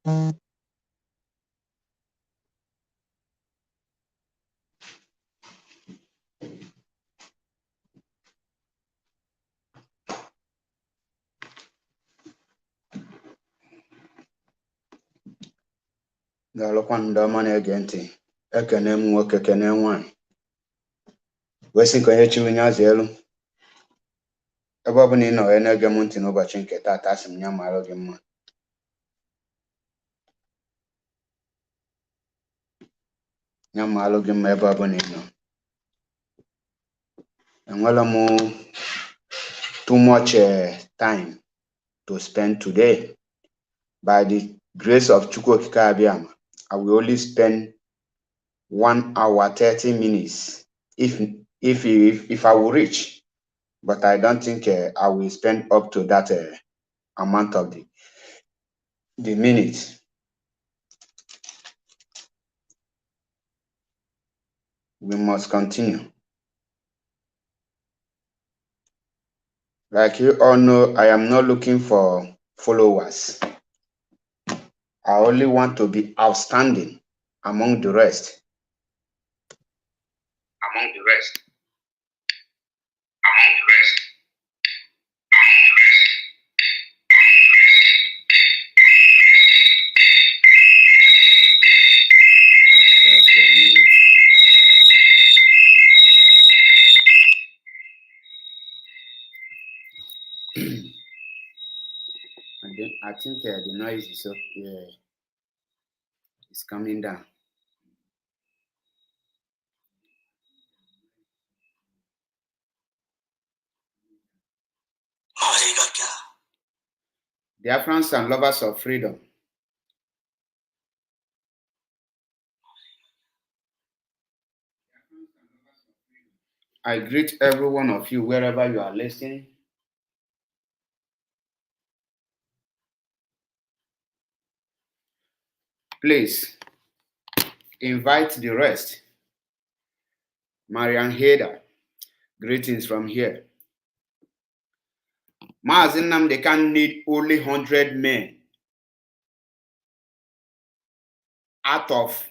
Daalụkwa ndị ọma na-ege ntị. Ekene m nwoke, kene nwaanyị. Wee sị nke onye chiri nye azụ elu. Ebe ọ bụla ị nọ wee na-ege m ntị n'ụbọchị nke taata, asị m ya mara gị mma. Ya mara gị mma ebe ọ bụla ị nọ. Enwere m too much time to spend today. By the grace of Chukwu Okike Abiama, I will only spend 1 hour 30 minutes if I will reach. But I don't think I will spend up to that amount of the minutes. We must continue. Like you all know, I am not looking for followers. I only want to be outstanding among the rest. Among the rest. Among the rest. Just a minute. And then I think the noise is up. Yeah, it's coming down. Biafrans and lovers of freedom. I greet every one of you wherever you are listening. Please invite the rest. Marian Heder, greetings from here. Mazi, they can need only 100 men out of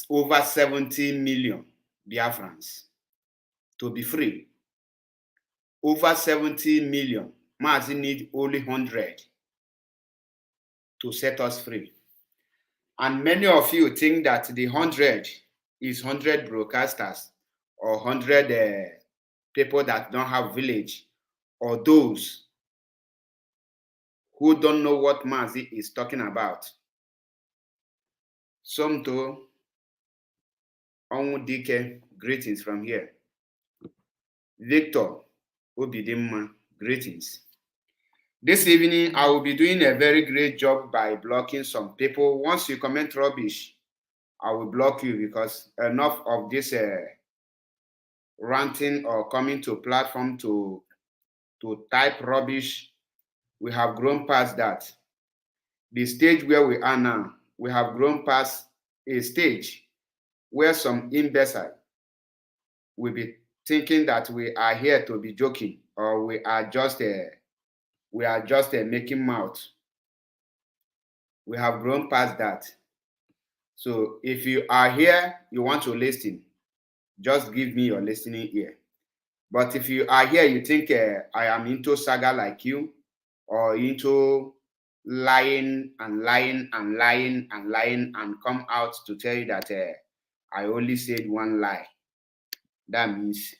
over 70 million Biafrans to be free. Over 70 million. Mazi need only 100 to set us free. And many of you think that the 100 is 100 broadcasters or 100 people that don't have village, or those who don't know what Mazi is talking about. Somto Onwudike, greetings from here. Victor Obidimma, greetings. This evening, I will be doing a very great job by blocking some people. Once you comment rubbish, I will block you, because enough of this ranting or coming to platform to type rubbish. We have grown past that. The stage where we are now, we have grown past a stage where some imbecile will be thinking that we are here to be joking, or we are just making mouth. We have grown past that. So if you are here, you want to listen, just give me your listening ear. But if you are here, you think I am into saga like you, or into lying and lying and lying and lying, and come out to tell you that I only said one lie, that means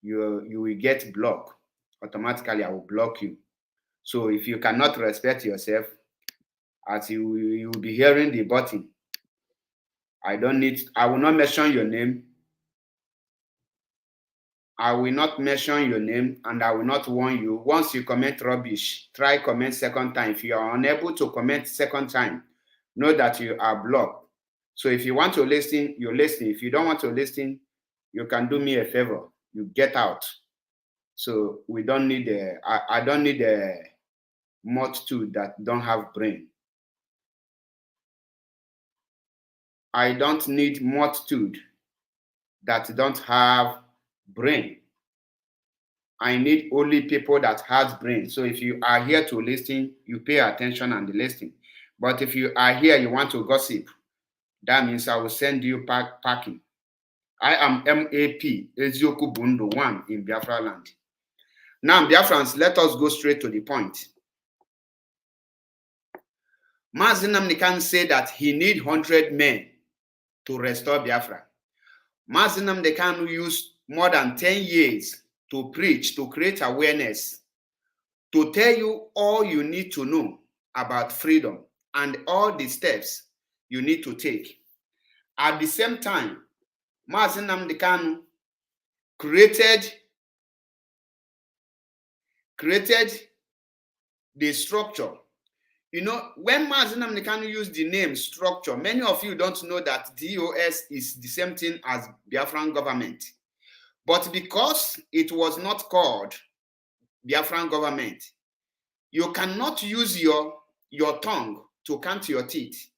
you will get blocked. Automatically, I will block you. So if you cannot respect yourself, as you will be hearing the button, I will not mention your name. I will not mention your name, and I will not warn you. Once you comment rubbish, try comment second time. If you are unable to comment second time, know that you are blocked. So if you want to listen, you listen. If you don't want to listen, you can do me a favor. You get out. So we don't need I don't need a multitude that don't have brain. I don't need multitude that don't have brain. I need only people that has brain. So if you are here to listen, you pay attention and listen. But if you are here, you want to gossip, that means I will send you packing. I am MAP, Ezioku Bundu 1 in Biafra land. Now, Biafrans, let us go straight to the point. Mazi Nnamdi Kanu said that he need 100 men to restore Biafra. Mazi Nnamdi Kanu used more than 10 years to preach, to create awareness, to tell you all you need to know about freedom and all the steps you need to take. At the same time, Mazi Nnamdi Kanu created the structure. You know, when Mazi Nnamdi Kanu used the name structure, many of you don't know that DOS is the same thing as Biafran government. But because it was not called Biafran government, you cannot use your tongue to count your teeth.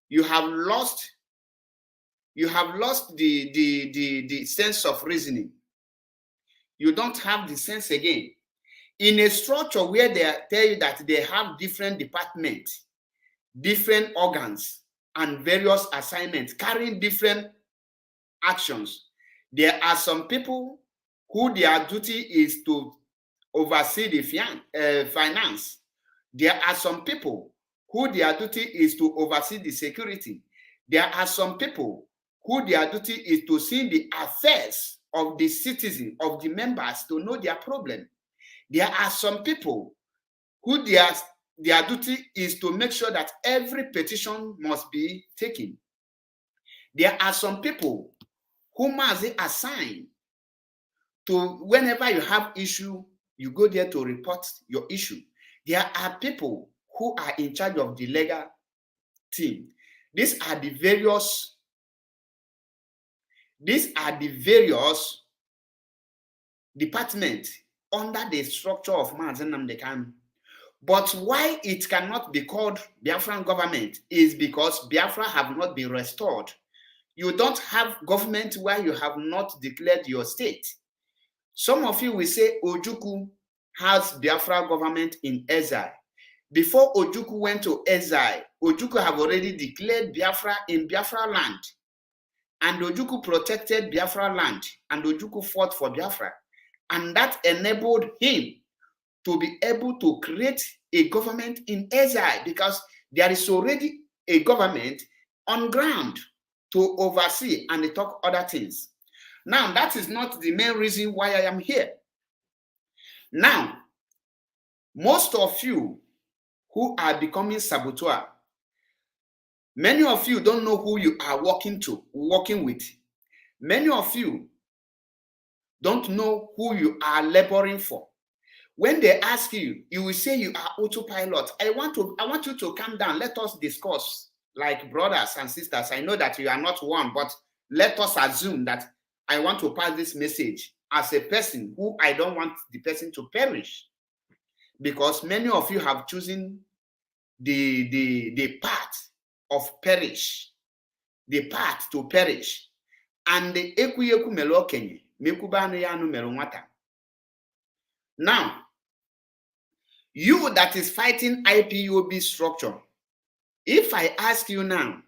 You have lost the sense of reasoning. You don't have the sense again. In a structure where they tell you that they have different departments, different organs, and various assignments carrying different actions, there are some people who their duty is to oversee the finance. There are some people who their duty is to oversee the security. There are some people who their duty is to see the affairs of the citizen, of the members, to know their problem. There are some people who their duty is to make sure that every petition must be taken. There are some people who must assign to, whenever you have issue, you go there to report your issue. There are people who are in charge of the legal team. These are the various departments under the structure of Mazi Nnamdi Kanu. But why it cannot be called Biafran government is because Biafra have not been restored. You don't have government where you have not declared your state. Some of you will say Ojukwu has Biafra government in exile. Before Ojukwu went to exile, Ojukwu have already declared Biafra in Biafra land. And Ojukwu protected Biafra land, and Ojukwu fought for Biafra. And that enabled him to be able to create a government in exile, because there is already a government on ground to oversee and talk other things. Now, that is not the main reason why I am here. Now, most of you who are becoming saboteur, many of you don't know who you are working with. Many of you don't know who you are laboring for. When they ask you, you will say you are autopilot. I want you to calm down. Let us discuss like brothers and sisters. I know that you are not one, but let us assume that I want to pass this message as a person who I don't want the person to perish. Because many of you have chosen the path of perish, the path to perish. And the ekuyeku melo kenye, mekubanu yanu melo nwata. Now, you that is fighting IPOB structure, if I ask you now,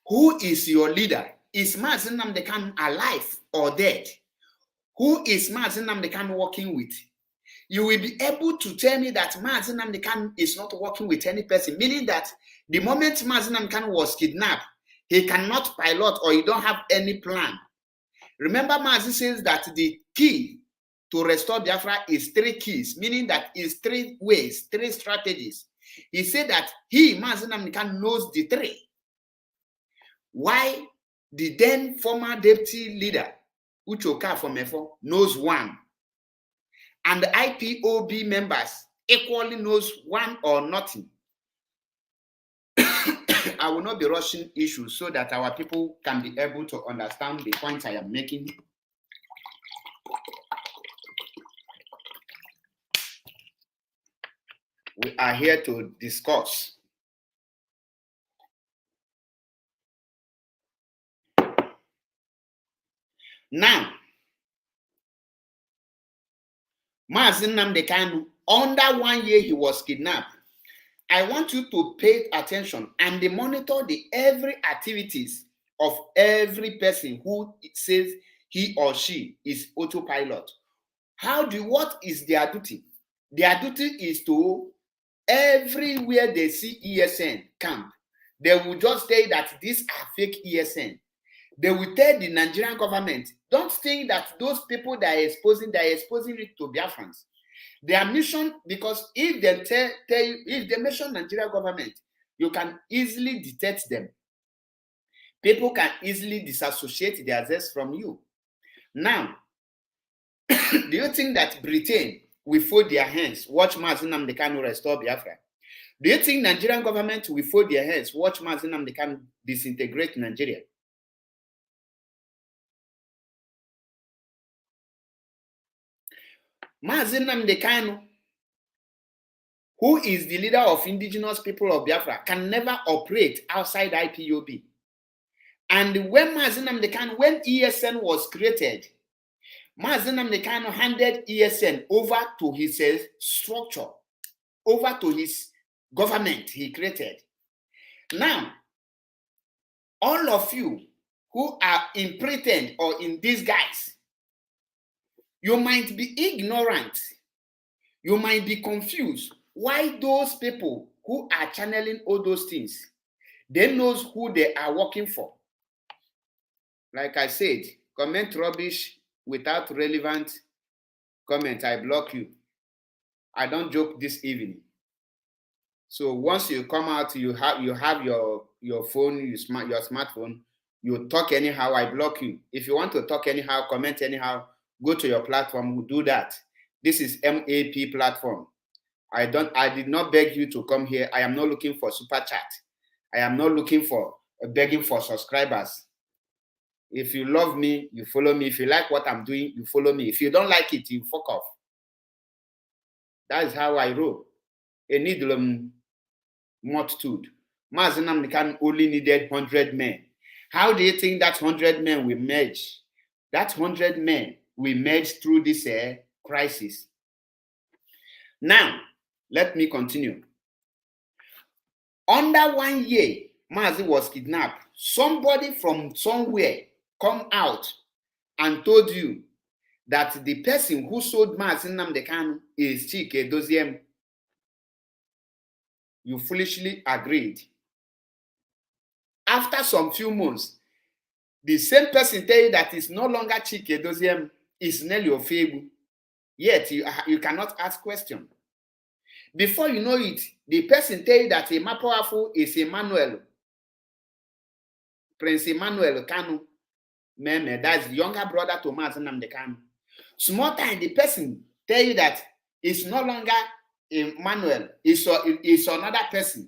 who is your leader? Is Mazi Nnamdi Kanu alive or dead? Who is Mazi Nnamdi Kanu working with? You will be able to tell me that Mazi Nnamdi Kanu is not working with any person, meaning that the moment Mazi Nnamdi Kanu was kidnapped, he cannot pilot or he don't have any plan. Remember, Mazi says that the key to restore Biafra is 3 keys, meaning that is 3 ways, 3 strategies. He said that Mazi Nnamdi Kanu knows the 3. Why the then former deputy leader, Uchoka from Efo, knows 1. And the IPOB members equally knows 1 or nothing. I will not be rushing issues so that our people can be able to understand the points I am making. We are here to discuss. Now, Mazi Nnamdi Kanu, under 1 year he was kidnapped. I want you to pay attention and monitor every activities of every person who says he or she is autopilot. What is their duty? Their duty is to, everywhere they see ESN camp, they will just say that these are fake ESN. They will tell the Nigerian government, don't think that those people they are exposing it to biafrans. Their mission, because if they tell you, if they mention Nigerian government, you can easily detect them. People can easily disassociate themselves from you. Now, do you think that Britain will fold their hands, watch Mazi Nnamdi Kanu restore Biafra? Do you think Nigerian government will fold their hands, watch Mazi Nnamdi Kanu disintegrate Nigeria? Mazi Nnamdi Kanu, who is the leader of indigenous people of Biafra, can never operate outside IPOB. And when Mazi Nnamdi Kanu, when ESN was created, Mazi Nnamdi Kanu handed ESN over to his structure, over to his government he created. Now, all of you who are in pretend or in disguise, you might be ignorant, you might be confused. Why those people who are channeling all those things, they knows who they are working for. Like I said, comment rubbish without relevant comment, I block you. I don't joke this evening. So once you come out, you have your phone, your smartphone, you talk anyhow, I block you. If you want to talk anyhow, comment anyhow, go to your platform, we'll do that. This is MAP platform. I did not beg you to come here. I am not looking for super chat. I am not looking for begging for subscribers. If you love me, you follow me. If you like what I'm doing, you follow me. If you don't like it, you fuck off. That is how I roll. A needle multitude. Mazi Nnamdi Kanu only needed 100 men. How do you think that 100 men will merge? That 100 men will merge through this crisis. Now, let me continue. Under 1 year, Mazi was kidnapped. Somebody from somewhere come out and told you that the person who sold Mazi Nnamdi Kanu is Chike Doziem. You foolishly agreed. After some few months, the same person tell you that it's no longer Chike Doziem, it's Nelly Ofebu. Yet you cannot ask question. Before you know it, the person tell you that Mapoafu is Emmanuel, Prince Emmanuel Kanu Meme, that's the younger brother to Mazi Nnamdi Kanu. Small time, the person tell you that it's no longer Emmanuel, it's another person.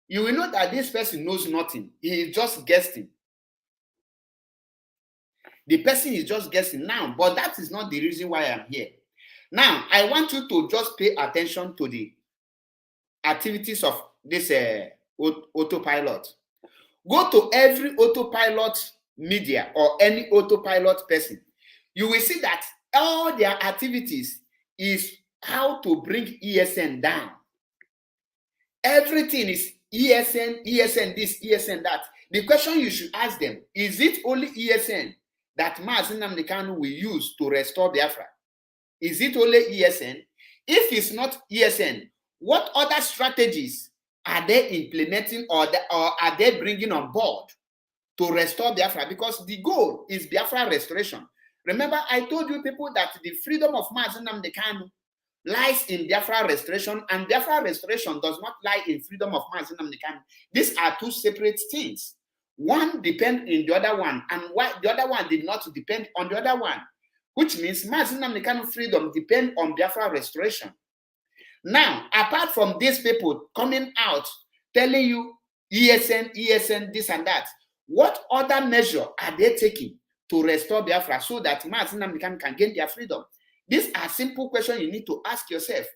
You will know that this person knows nothing. He is just guessing. The person is just guessing now, but that is not the reason why I'm here. Now, I want you to just pay attention to the activities of this autopilot. Go to every autopilot media or any autopilot person. You will see that all their activities is how to bring ESN down. Everything is ESN, ESN this, ESN that. The question you should ask them, is it only ESN that Mazi Nnamdi Kanu will use to restore Biafra? Is it only ESN? If it's not ESN, what other strategies are they implementing or are they bringing on board to restore Biafra? Because the goal is Biafra restoration. Remember, I told you people that the freedom of Mazi Nnamdi Kanu lies in Biafra restoration, and Biafra restoration does not lie in freedom of Mazi Nnamdi Kanu. These are two separate things. One depends on the other one, and the other one did not depend on the other one, which means Mazi Nnamdi Kanu freedom depends on Biafra restoration. Now, apart from these people coming out telling you ESN, ESN, this and that, what other measure are they taking to restore Biafra so that Mazi Nnamdi Kanu can gain their freedom? These are simple questions you need to ask yourself.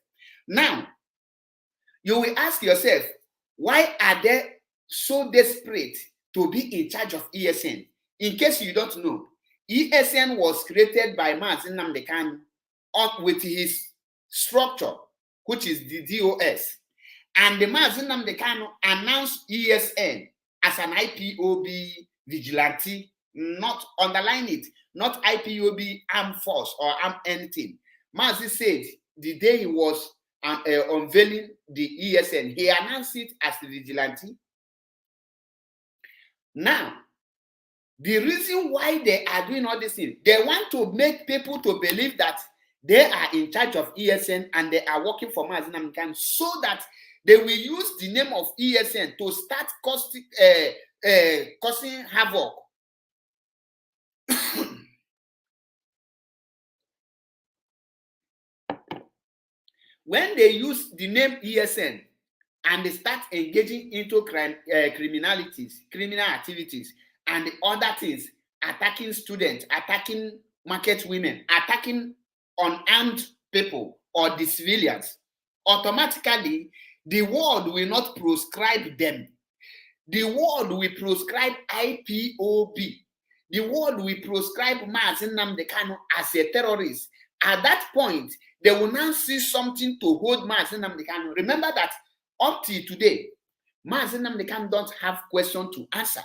Now, you will ask yourself, why are they so desperate to be in charge of ESN? In case you don't know, ESN was created by Mazi Nnamdi Kanu with his structure, which is the DOS. And the Mazi Nnamdi Kanu announced ESN as an IPOB vigilante, not underline it, not IPOB armed force or armed anything. Mazi said the day he was unveiling the ESN, he announced it as the vigilante. Now, the reason why they are doing all these things, they want to make people to believe that they are in charge of ESN and they are working for Mazi Nnamdi Kanu, so that they will use the name of ESN to start causing havoc. When they use the name ESN and they start engaging into criminal activities and other things, attacking students, attacking market women, attacking unarmed people or the civilians, automatically the world will not proscribe them. The world will proscribe IPOB. The world will proscribe Mazi Nnamdi Kanu as a terrorist. At that point, they will now see something to hold Mazi Nnamdi Kanu. Remember that up till today, Mazi Nnamdi Kanu don't have question to answer.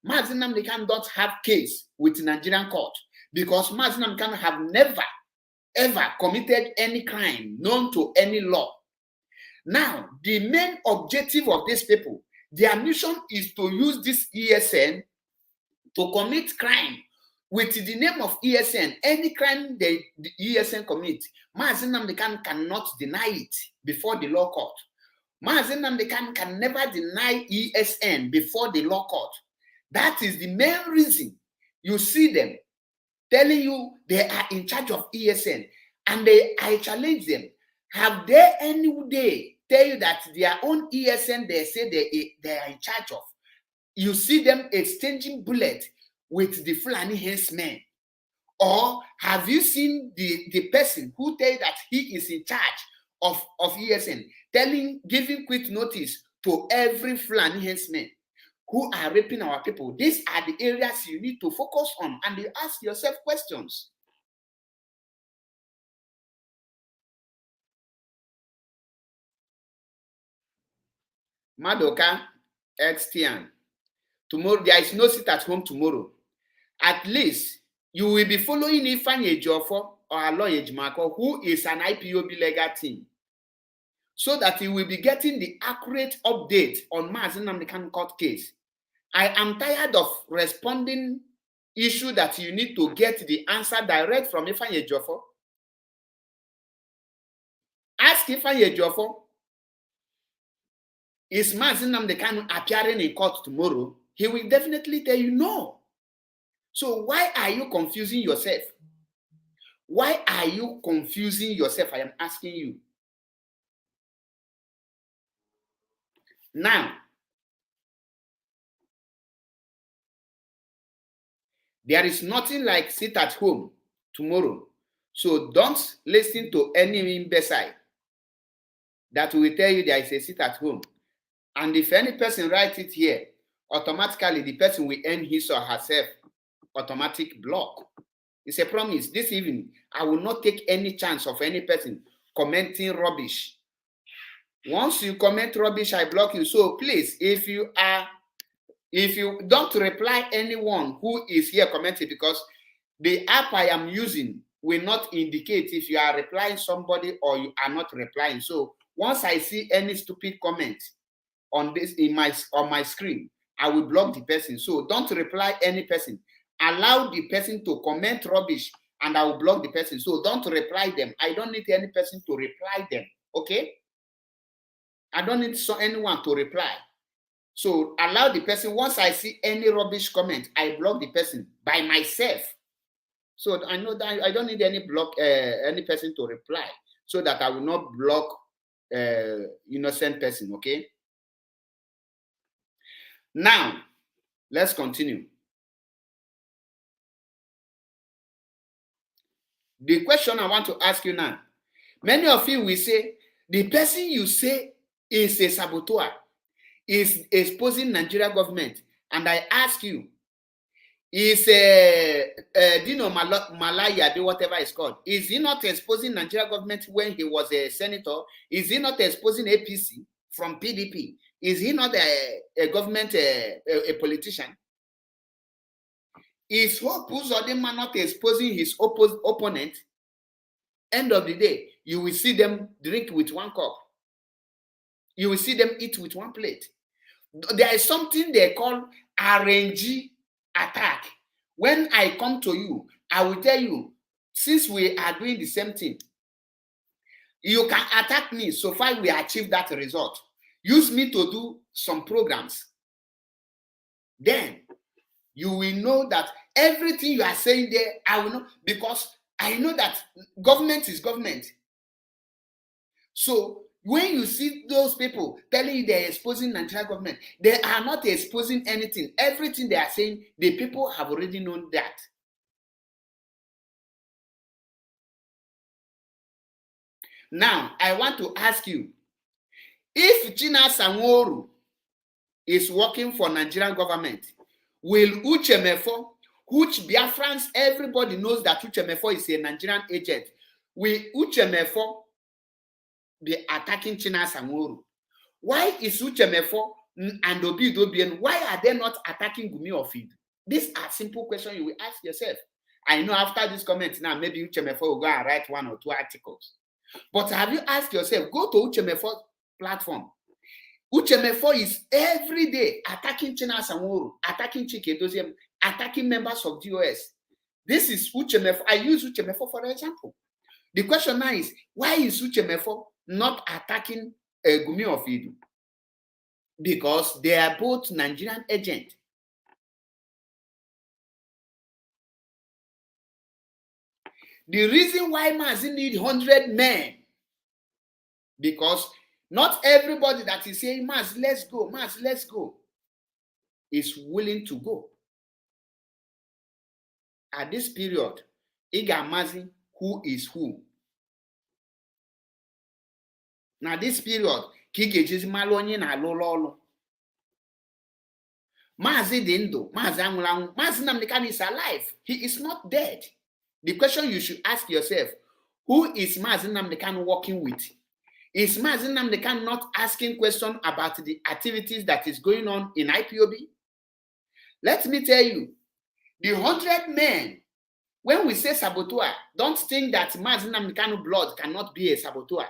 Mazi Nnamdi Kanu don't have case with Nigerian court, because Mazi Nnamdi Kanu have never, ever committed any crime known to any law. Now, the main objective of these people, their mission is to use this ESN to commit crime. With the name of ESN, any crime the ESN commit, Mazi Nnamdi Kanu cannot deny it before the law court. Mazi Nnamdi Kanu can never deny ESN before the law court. That is the main reason you see them telling you they are in charge of ESN. And I challenge them. Have they any day tell you that their own ESN they say they are in charge of? You see them exchanging bullets with the Fulani henchmen? Or have you seen the person who tell that he is in charge of ESN giving quick notice to every Fulani henchman who are raping our people? These are the areas you need to focus on, and you ask yourself questions. Madoka Xtian. Tomorrow, there is no sit at home tomorrow. At least you will be following Ifeanyi Ejiofor or Aloy Ejimako, who is an IPOB legal team, so that you will be getting the accurate update on Mazi Nnamdi Kanu court case. I am tired of responding issue that you need to get the answer direct from Ifeanyi Ejiofor. Ask Ifeanyi Ejiofor, is Mazi Nnamdi Kanu appearing in court tomorrow? He will definitely tell you no. So why are you confusing yourself? Why are you confusing yourself? I am asking you. Now, there is nothing like sit at home tomorrow. So don't listen to any imbecile that will tell you there is a sit at home. And if any person writes it here, automatically the person will end his or herself automatic block. It's a promise. This evening, I will not take any chance of any person commenting rubbish. Once you comment rubbish, I block you. So please, if you don't reply anyone who is here commenting, because the app I am using will not indicate if you are replying somebody or you are not replying. So once I see any stupid comment on this on my screen, I will block the person. So don't reply any person. Allow the person to comment rubbish and I will block the person. So don't reply them. I don't need any person to reply them. Okay? I don't need anyone to reply. So allow the person. Once I see any rubbish comment, I block the person by myself. So I know that I don't need any person to reply, so that I will not block innocent person. Okay? Now, let's continue. The question I want to ask you now, many of you will say, the person you say is a saboteur, is exposing Nigeria government. And I ask you, Is Dino Malaya, whatever it's called, is he not exposing Nigeria government when he was a senator? Is he not exposing APC from PDP? Is he not a government, a politician? Is Hope Uzodinma not exposing his opponent? End of the day, you will see them drink with one cup. You will see them eat with one plate. There is something they call RNG attack. When I come to you, I will tell you, since we are doing the same thing, you can attack me so far we achieve that result. Use me to do some programs. Then you will know that everything you are saying there, I will know, because I know that government is government. So when you see those people telling you they're exposing Nigerian government, they are not exposing anything. Everything they are saying, the people have already known that. Now, I want to ask you, if China Sanwo-Olu is working for Nigerian government, will Uche Mefo, which Biafrans, everybody knows that Uche Mefo is a Nigerian agent, will Uche Mefo be attacking China Sanwo-Olu? Why is Uche Mefo and Obi Dobien, why are they not attacking Gumi Ofid? These are simple questions you will ask yourself. I know after this comment now, maybe Uche Mefo will go and write 1 or 2 articles. But have you asked yourself, go to Uche Mefo's platform. Uche Mefo is every day attacking China Sanwo-Olu, attacking Chike Doziem, attacking members of DOS. This is Uche Mefo. I use Uche Mefo for example. The question now is, why is Uche Mefo not attacking Gumi Ofid? Because they are both Nigerian agents. The reason why Mazi need 100 men, because not everybody that is saying, Mazi, let's go, is willing to go. At this period, Iga Mazi, who is who? Now this period, Kikeji's Malonye na Lolo. Mazi Dindo, Mazi Amulang, Mazi Namdekan is alive. He is not dead. The question you should ask yourself, who is Mazi Namdekan working with? Is Mazi Namdekan not asking questions about the activities that is going on in IPOB? Let me tell you, the 100 men, when we say saboteur, don't think that Mazi Namdekan blood cannot be a saboteur.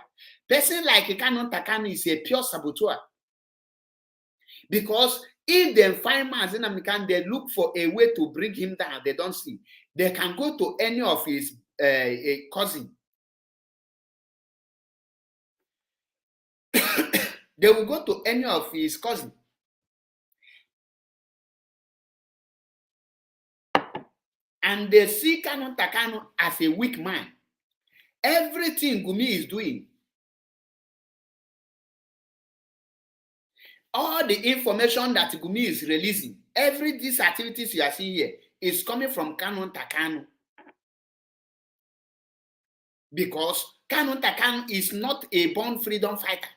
Person like Kanu Takanu is a pure saboteur. Because if they find Mazi Namdekan, they look for a way to bring him down. They don't see. They can go to any of his cousin. They will go to any of his cousin. And they see Kanu Takanu as a weak man. Everything Gumi is doing, all the information that Gumi is releasing, every these activities you are seeing here is coming from Kanu Takanu. Because Kanu Takanu is not a born freedom fighter.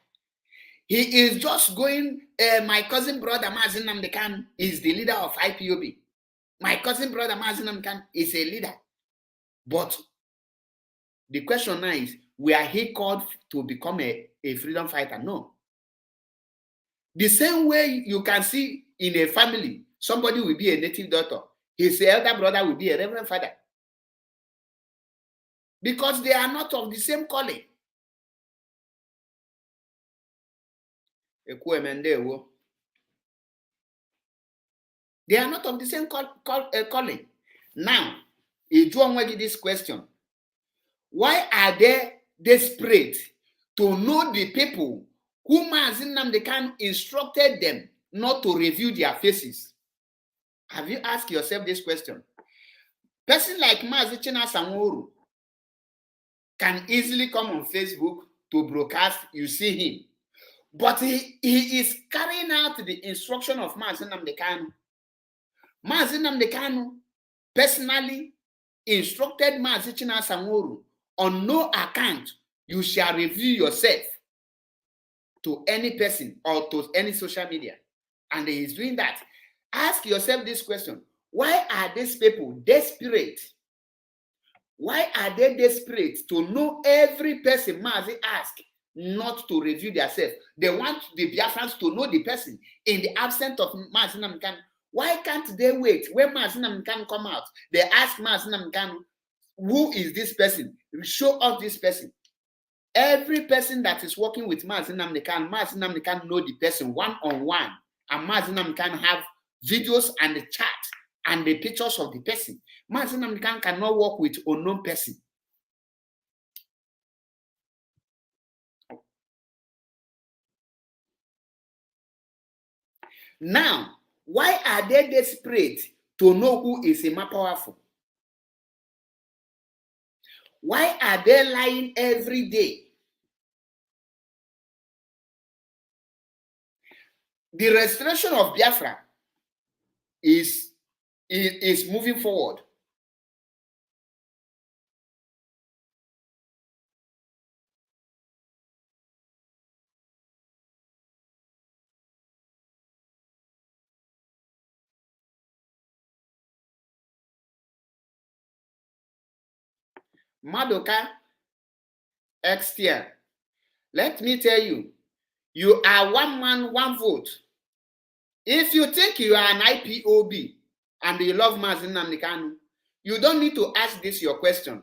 He is just going, my cousin brother Mazi Namdekan is the leader of IPOB. My cousin brother Mazi Namdekan is a leader. But the question now is, were he called to become a freedom fighter? No. The same way you can see in a family, somebody will be a native doctor. His elder brother will be a reverend father. Because they are not of the same calling. They are not of the same calling. Now, if you want this question, why are they desperate to know the people who Mazi Namdekan instructed them not to review their faces? Have you asked yourself this question? Person like Mazi China Sanwo-Olu can easily come on Facebook to broadcast, you see him. But he is carrying out the instruction of Mazi Namdekan. Mazi Namdekan personally instructed Mazi China Sanwo-Olu, on no account you shall review yourself to any person or to any social media. And he is doing that. Ask yourself this question. Why are these people desperate? Why are they desperate to know every person Mazi ask not to review themselves? They want the Biafrans to know the person in the absence of Mazi Nnamdi Kanu. Why can't they wait? When Mazi Nnamdi Kanu come out, they ask Mazi Nnamdi Kanu, who is this person? Show us this person. Every person that is working with Mazi Nnamdi Kanu know the person one-on-one. And Mazi Nnamdi Kanu have videos and the chat and the pictures of the person. Mazi Nnamdi Kanu cannot work with unknown person. Now, why are they desperate to know who is more powerful? Why are they lying every day? The restoration of Biafra is moving forward. Madoka XTL, let me tell you, you are one man, one vote. If you think you are an IPOB and you love Mazi Nnamdi Kanu, you don't need to ask this your question.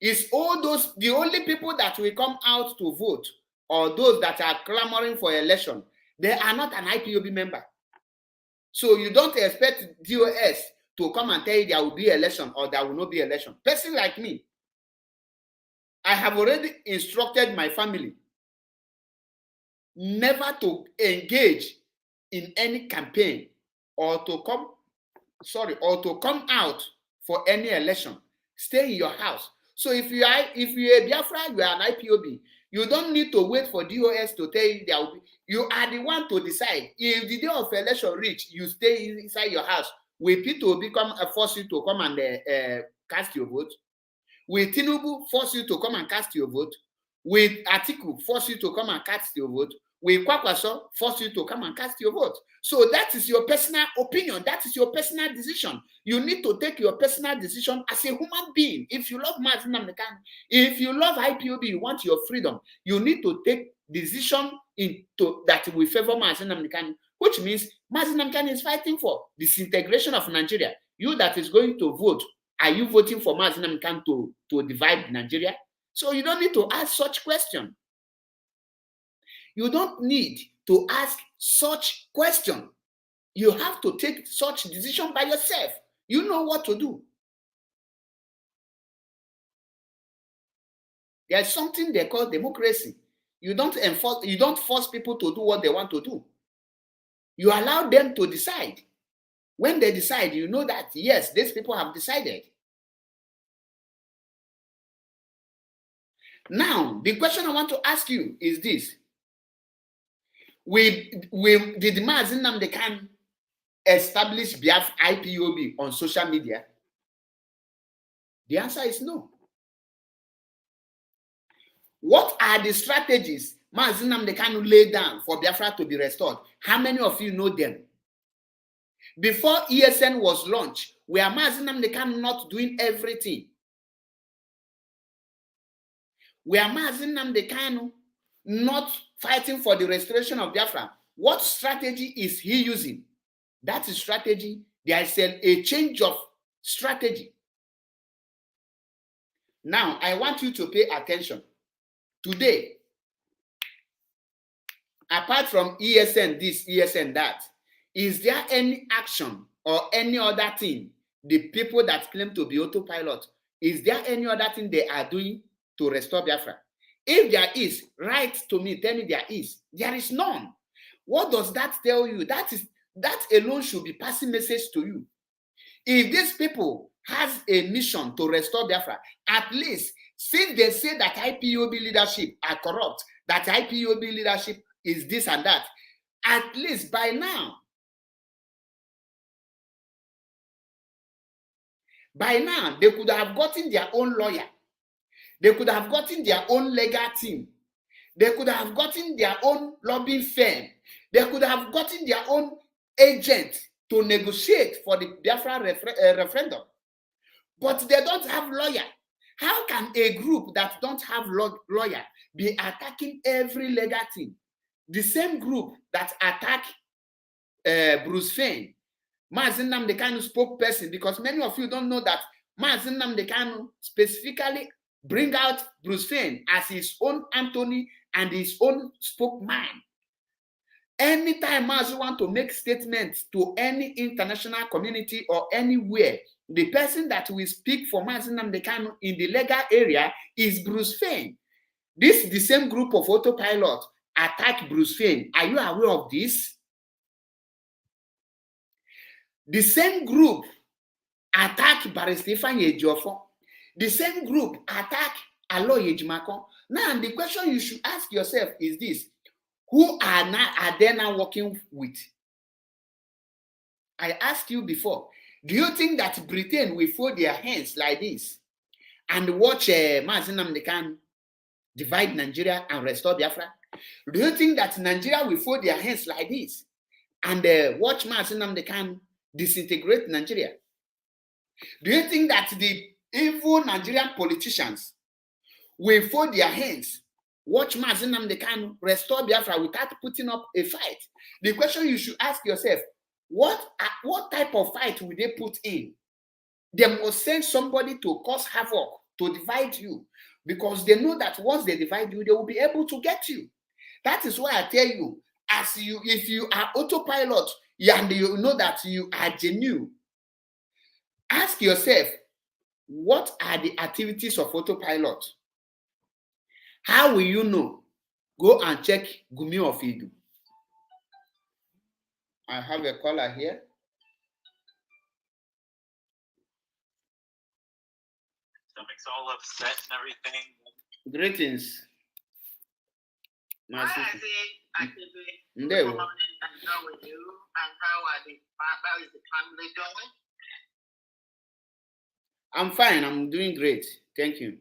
Is all those the only people that will come out to vote, or those that are clamoring for election? They are not an IPOB member. So you don't expect DOS to come and tell you there will be election or there will not be election. Person like me, I have already instructed my family never to engage in any campaign or to come out for any election. Stay in your house. So if you are a Biafra, you are an IPOB. You don't need to wait for DOS to tell you there will be. You are the one to decide. If the day of election reach, you stay inside your house. Will Peter force you to come and cast your vote? Will Tinubu force you to come and cast your vote? Will Atiku force you to come and cast your vote? Will Kwakwaso force you to come and cast your vote? So that is your personal opinion. That is your personal decision. You need to take your personal decision as a human being. If you love Mazi Nnamdi Kanu, if you love IPOB, you want your freedom, you need to take decision that will favor Mazi Nnamdi Kanu, which means Mazi Nnamdi Kanu is fighting for disintegration of Nigeria. You that is going to vote, are you voting for Mazi Nnamdi Kanu to divide Nigeria? So you don't need to ask such question. You don't need to ask such question. You have to take such decision by yourself. You know what to do. There's something they call democracy. You don't force people to do what they want to do. You allow them to decide. When they decide, you know that, yes, these people have decided. Now, the question I want to ask you is this. Did Mazi Nnamdi Kanu establish Biafra IPOB on social media? The answer is no. What are the strategies Mazi Nnamdi Kanu laid down for Biafra to be restored? How many of you know them? Before ESN was launched, were Mazi Nnamdi Kanu not doing everything? Were Mazi Nnamdi Kanu not fighting for the restoration of Biafra? What strategy is he using? That is strategy. There is a change of strategy. Now, I want you to pay attention. Today, apart from ESN this, ESN that, is there any action or any other thing the people that claim to be autopilot, is there any other thing they are doing to restore Biafra? If there is, write to me, tell me there is. There is none. What does that tell you? That alone should be passing message to you. If these people has a mission to restore Biafra, at least since they say that IPOB leadership are corrupt, that IPOB leadership is this and that, at least by now, they could have gotten their own lawyer. They could have gotten their own legal team. They could have gotten their own lobbying firm. They could have gotten their own agent to negotiate for the Biafra referendum. But they don't have lawyer. How can a group that don't have lawyer be attacking every legal thing? The same group that attack Bruce Fein, Mazi Nnamdi Kanu spokesperson, because many of you don't know that Mazi Nnamdi Kanu specifically bring out Bruce Fein as his own Anthony and his own spokesman. Anytime Mazi want to make statements to any international community or anywhere, the person that will speak for Mazi Nnamdi Kanu in the legal area is Bruce Fein. This is the same group of autopilot attack Bruce Fein. Are you aware of this? The same group attack Barrister Ifeanyi Ejiofor. The same group attack Aloy Ejimako. Now, the question you should ask yourself is this: who are they now working with? I asked you before, do you think that Britain will fold their hands like this and watch Mazi Nnamdi Kanu divide Nigeria and restore Biafra? Do you think that Nigeria will fold their hands like this and watch Mazi Nnamdi Kanu disintegrate Nigeria? Do you think that the evil Nigerian politicians will fold their hands, watch Mazi Nnamdi Kanu restore Biafra without putting up a fight? The question you should ask yourself, what type of fight will they put in? They must send somebody to cause havoc, to divide you, because they know that once they divide you, they will be able to get you. That is why I tell you, if you are autopilot and you know that you are genuine, ask yourself, what are the activities of autopilot? How will you know? Go and check Gumi of Idu. I have a caller here. Stomach's all upset and everything. Greetings. Hi, I see. There. How are you? And how is the family doing? I'm fine. I'm doing great. Thank you.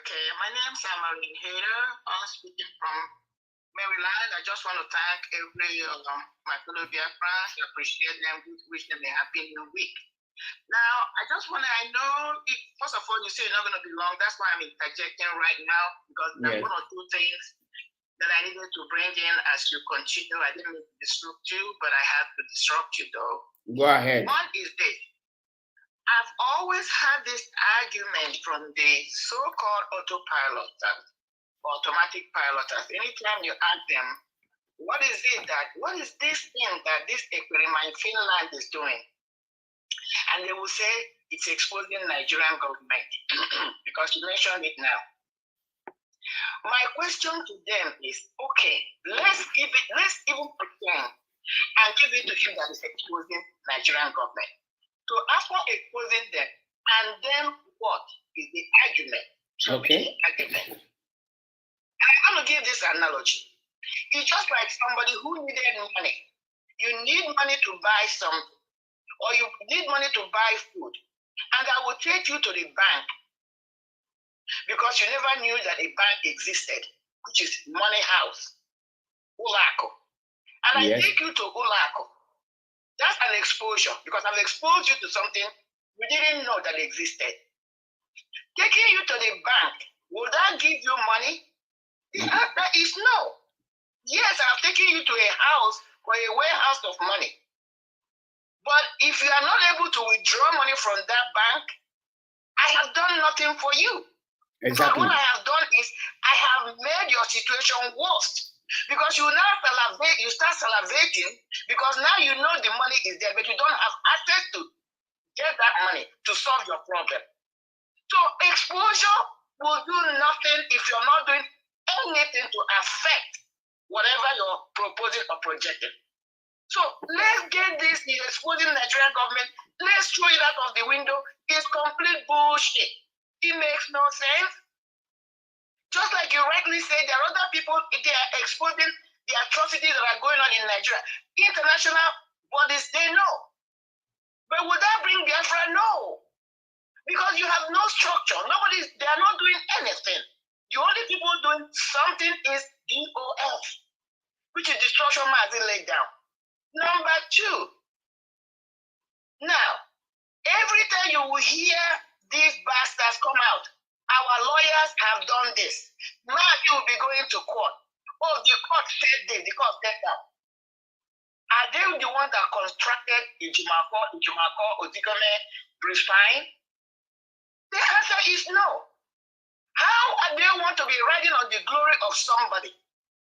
Okay, my name is Marine Hader. I'm speaking from Maryland. I just want to thank every my fellow biafrans. I appreciate them. Wish them a happy new week. Now, I know, first of all, you say you're not going to be long. That's why I'm interjecting right now, because there's one or two things that I needed to bring in as you continue. I didn't mean to disrupt you, but I have to disrupt you, though. Go ahead. One is this. I've always had this argument from the so-called autopiloters, automatic piloters. Anytime you ask them, what is this thing that this experiment in Finland is doing? And they will say it's exposing Nigerian government because you mentioned it now. My question to them is, okay, let's even pretend and give it to him that is exposing Nigerian government. So after exposing them, and then what is the argument? Okay. Argument. I'm going to give this analogy. It's just like somebody who needed money. You need money to buy something, or you need money to buy food, and I will take you to the bank because you never knew that a bank existed, which is money house, Ulako. And I take you to Ulako. That's an exposure because I've exposed you to something you didn't know that existed. Taking you to the bank, will that give you money? The answer is no. Yes, I'm taking you to a house for a warehouse of money. But if you are not able to withdraw money from that bank, I have done nothing for you. Exactly. But what I have done is I have made your situation worse. Because you now salivate, you start salivating because now you know the money is there, but you don't have access to get that money to solve your problem. So exposure will do nothing if you're not doing anything to affect whatever you're proposing or projecting. So let's get this, the exposing Nigerian government, let's throw it out of the window. It's complete bullshit. It makes no sense. Just like you rightly said, there are other people, they are exposing the atrocities that are going on in Nigeria. International bodies, they know. But would that bring Biafra? No. Because you have no structure. They are not doing anything. The only people doing something is DOF, which is destruction mazi laid down. Number two, now, every time you will hear these bastards come out, our lawyers have done this. Now you will be going to court. Oh, the court said this, the court said that. Are they the ones that constructed Ijumako, Odigome, Refine? The answer is no. How are they want to be riding on the glory of somebody?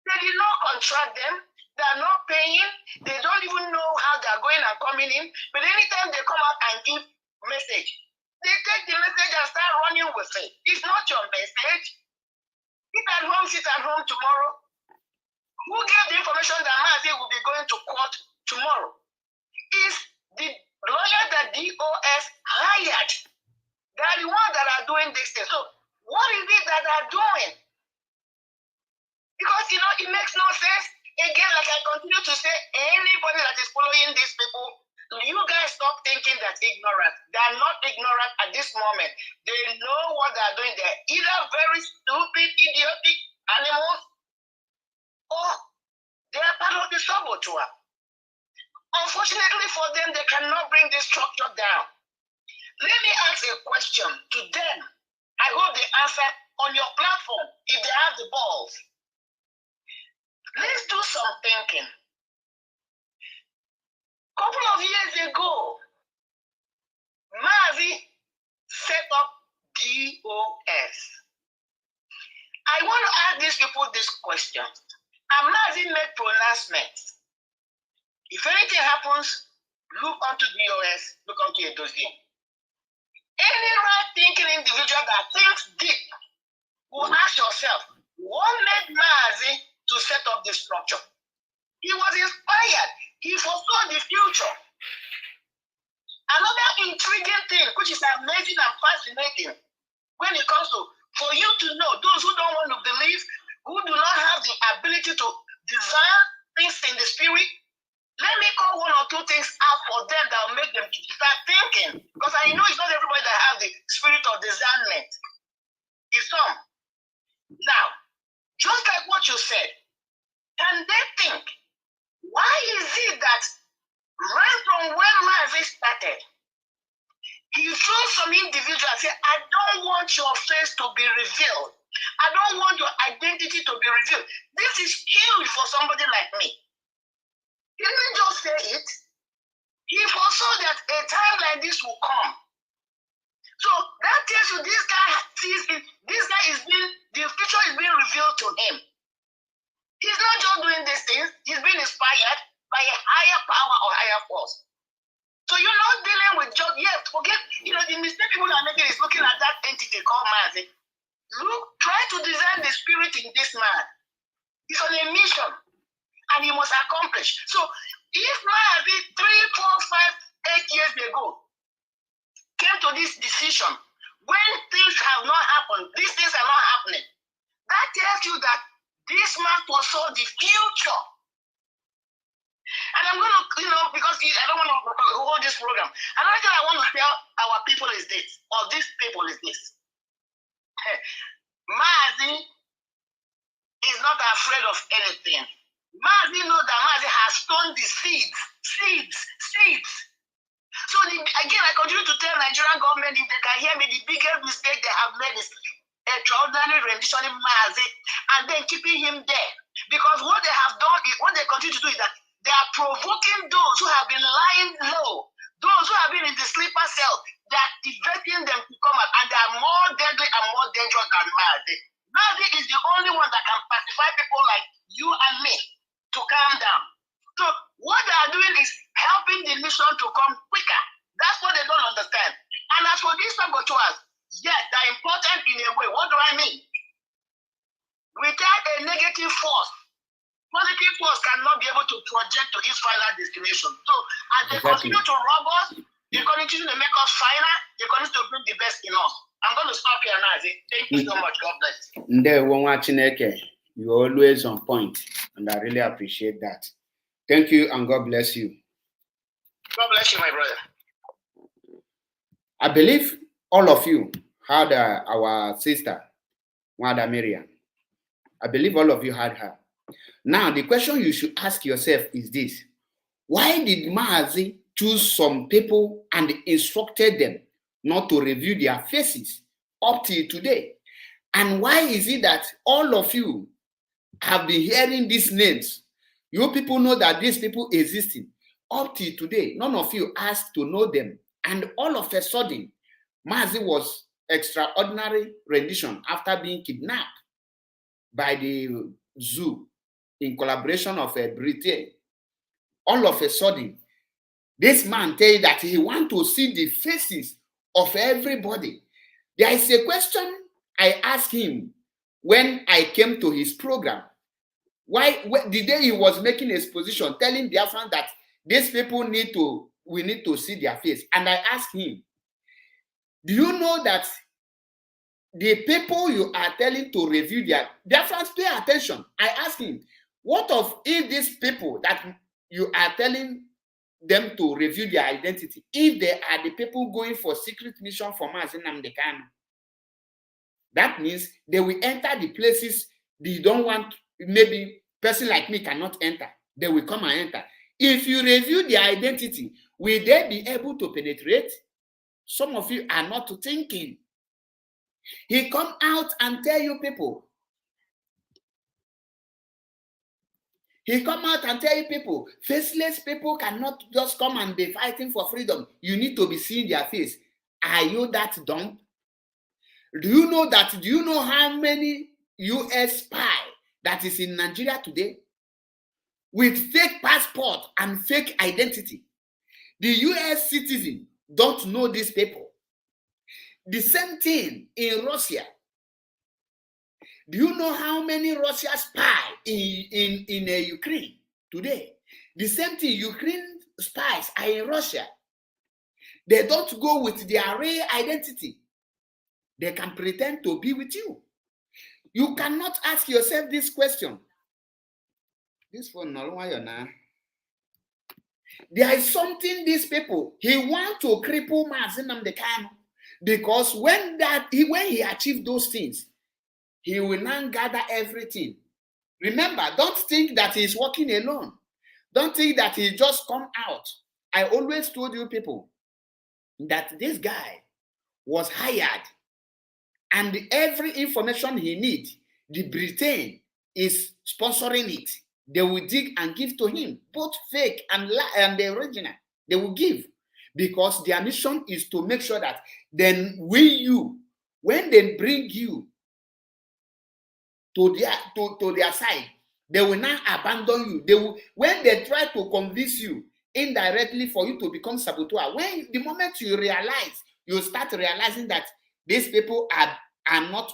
They did not contract them. They are not paying. They don't even know how they are going and coming in. But anytime they come out and give message, they take the message and start running with it. It's not your message. Sit at home tomorrow. Who gave the information that Mazi will be going to court tomorrow? Is the lawyer that DOS hired. They are the ones that are doing this thing. So what is it that they are doing? Because, it makes no sense. Again, like I continue to say, anybody that is following these people, you guys stop thinking that ignorant. They are not ignorant at this moment. They know what they are doing. They're either very stupid, idiotic animals, or they are part of the saboteur. Unfortunately for them, they cannot bring this structure down. Let me ask a question to them. I hope they answer on your platform if they have the balls. Let's do some thinking. A couple of years ago, Mazi set up DOS. I want to ask these people this question. And Mazi made pronouncements. If anything happens, look onto DOS, look onto a dossier. Any right-thinking individual that thinks deep will ask yourself, what made Mazi to set up this structure? He was inspired. He foresaw the future. Another intriguing thing, which is amazing and fascinating, when it comes to, for you to know, those who don't want to believe, who do not have the ability to discern things in the spirit, let me call one or two things out for them that will make them start thinking. Because I know it's not everybody that has the spirit of discernment. It's some. Now, just like what you said, can they think, why is it that right from when Mazi started, he chose some individuals say, I don't want your face to be revealed. I don't want your identity to be revealed. This is huge for somebody like me. He didn't just say it. He foresaw that a time like this will come. So that tells you this guy sees it. This guy the future is being revealed to him. He's not just doing these things. He's being inspired by a higher power or higher force. So you're not dealing with just, forget, the mistake people are making is looking at that entity called Mazi. Look, try to discern the spirit in this man. He's on a mission, and he must accomplish. So if Mazi 3, 4, 5, 8 years ago came to this decision, when things have not happened, these things are not happening, that tells you that this man foresaw the future. And I'm going to, because I don't want to hold this program. Another thing I want to tell our people is this, or these people is this. Mazi is not afraid of anything. Mazi knows that Mazi has sown the seeds. So again, I continue to tell Nigerian government, if they can hear me, the biggest mistake they have made is extraordinary renditioning Mazi and then keeping him there. Because what they have done, what they continue to do is that they are provoking those who have been lying low, those who have been in the sleeper cell. They are activating them to come out, and they are more deadly and more dangerous than Mazi. Mazi is the only one that can pacify people like you and me to calm down. So what they are doing is helping the mission to come quicker. That's what they don't understand. And as for these saboteurs, yes, they're important in a way. What do I mean? Without a negative force, positive force cannot be able to project to its final destination. So as they continue to rob us, they continue to make us final, they continue to bring the best in us. I'm going to stop here now. Thank you so much. God bless. You're always on point, and I really appreciate that. Thank you, and God bless you. God bless you, my brother. I believe all of you had our sister, Wanda Miriam. I believe all of you had her. Now, the question you should ask yourself is this. Why did Mazi choose some people and instructed them not to review their faces up till today? And why is it that all of you have been hearing these names? You people know that these people existing. Up till today, none of you asked to know them. And all of a sudden, Mazi was extraordinary rendition after being kidnapped by the zoo in collaboration of Britain. All of a sudden, this man tell you that he want to see the faces of everybody. There is a question I asked him when I came to his program. Why the day he was making exposition, telling Biafran that these people we need to see their face. And I asked him, do you know that the people you are telling to review their friends, pay attention. I asked him, what of if these people that you are telling them to review their identity, if they are the people going for secret mission for Mazi Nnamdi Kanu? That means they will enter the places they don't want, maybe person like me cannot enter. They will come and enter. If you review their identity, will they be able to penetrate? Some of you are not thinking. He come out and tell you people. He come out and tell you people, faceless people cannot just come and be fighting for freedom. You need to be seeing their face. Are you that dumb? Do you know that? Do you know how many US spy that is in Nigeria today with fake passport and fake identity? The US citizen don't know these people. The same thing in Russia. Do you know how many Russia spy in Ukraine today? The same thing, Ukraine spies are in Russia. They don't go with their real identity. They can pretend to be with you. You cannot ask yourself this question. This phone, no why now. There is something these people, he want to cripple Mazi Nnamdi Kanu, because when he achieved those things, he will now gather everything. Remember, don't think that he's working alone. Don't think that he just come out. I always told you people that this guy was hired, and every information he needs, the Britain is sponsoring it. They will dig and give to him, both fake and the original. They will give, because their mission is to make sure that then when they bring you to their side, they will not abandon you. They will, when they try to convince you indirectly for you to become saboteur, the moment you realize, you start realizing that these people are not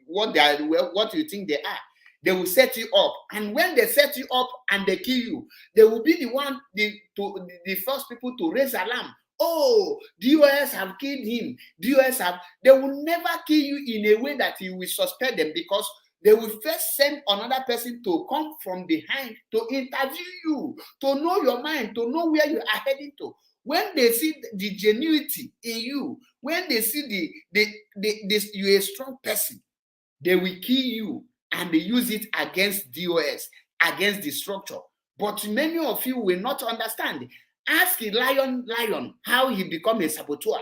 what you think they are. They will set you up, and when they set you up and they kill you, they will be the first people to raise alarm. Oh, DOS have killed him. They will never kill you in a way that you will suspect them, because they will first send another person to come from behind to interview you, to know your mind, to know where you are heading to. When they see the genuinity in you, when they see you're a strong person, they will kill you and they use it against DOS, against the structure. But many of you will not understand. Ask Lion how he become a saboteur.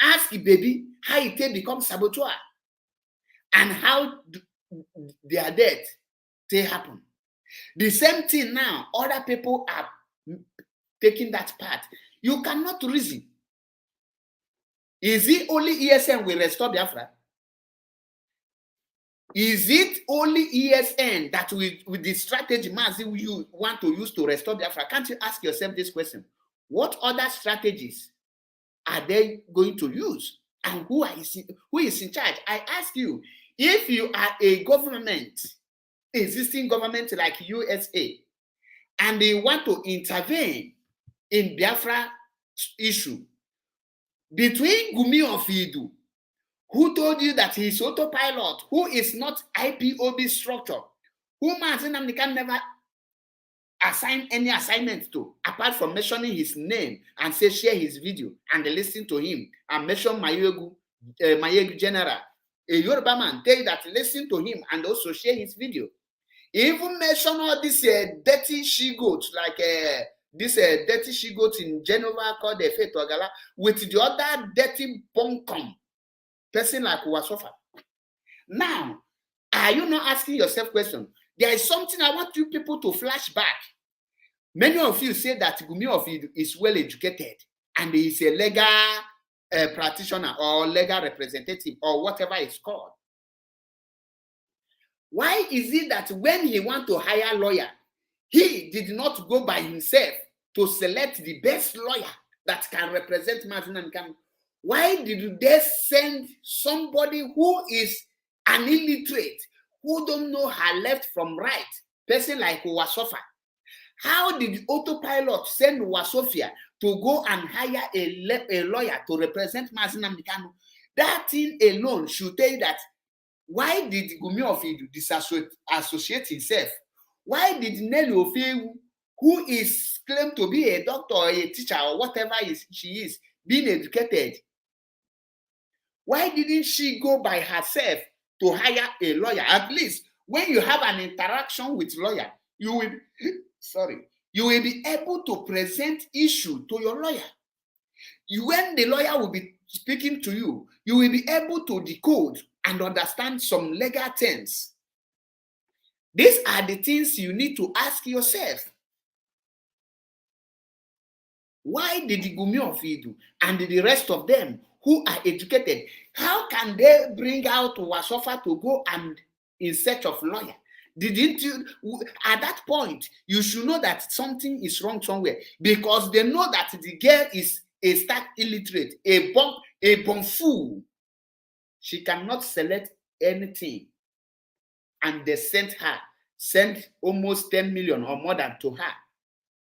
Ask Baby how he become saboteur, and how their death they happen. The same thing now, other people are taking that part. You cannot reason. Is it only ESN will restore Biafra? Is it only ESN that with the strategy Mazi you want to use to restore Biafra? Can't you ask yourself this question? What other strategies are they going to use? And who is in charge? I ask you, if you are a government, existing government like USA, and they want to intervene in Biafra issue, between Gumi Ofidu, who told you that he's autopilot, who is not IPOB structure, who Mazi Nnamdi Kanu never assign any assignment to, apart from mentioning his name and say share his video and listen to him, and mention Mayegu General, a Yoruba man, tell you that listen to him and also share his video. He even mentioned all this dirty she-goat, like this dirty she-goat in Genova called the Faith Ogala, with the other dirty bunkum person like Wasofa. Now, are you not asking yourself question? There is something I want you people to flash back. Many of you say that Gumi of Idu is well educated and he is a legal practitioner or legal representative or whatever it's called. Why is it that when he want to hire a lawyer, he did not go by himself to select the best lawyer that can represent Mazin? Why did they send somebody who is an illiterate, who don't know her left from right, person like Wasofa? How did Autopilot send Wasofia to go and hire a lawyer to represent Mazin Namdekanu? That thing alone should tell you that why did Gumi of Idu disassociate himself? Why did Nelly Ofewu, who is claimed to be a doctor or a teacher or whatever she is, being educated, why didn't she go by herself to hire a lawyer? At least when you have an interaction with lawyer, you will be able to present issue to your lawyer. When the lawyer will be speaking to you, you will be able to decode and understand some legal terms. These are the things you need to ask yourself. Why did the Gumi of Idu and the rest of them who are educated, how can they bring out Wasofa to go and in search of lawyer? Didn't you, at that point, you should know that something is wrong somewhere, because they know that the girl is a stark illiterate, a bomb fool. She cannot select anything. And they sent almost 10 million or more than to her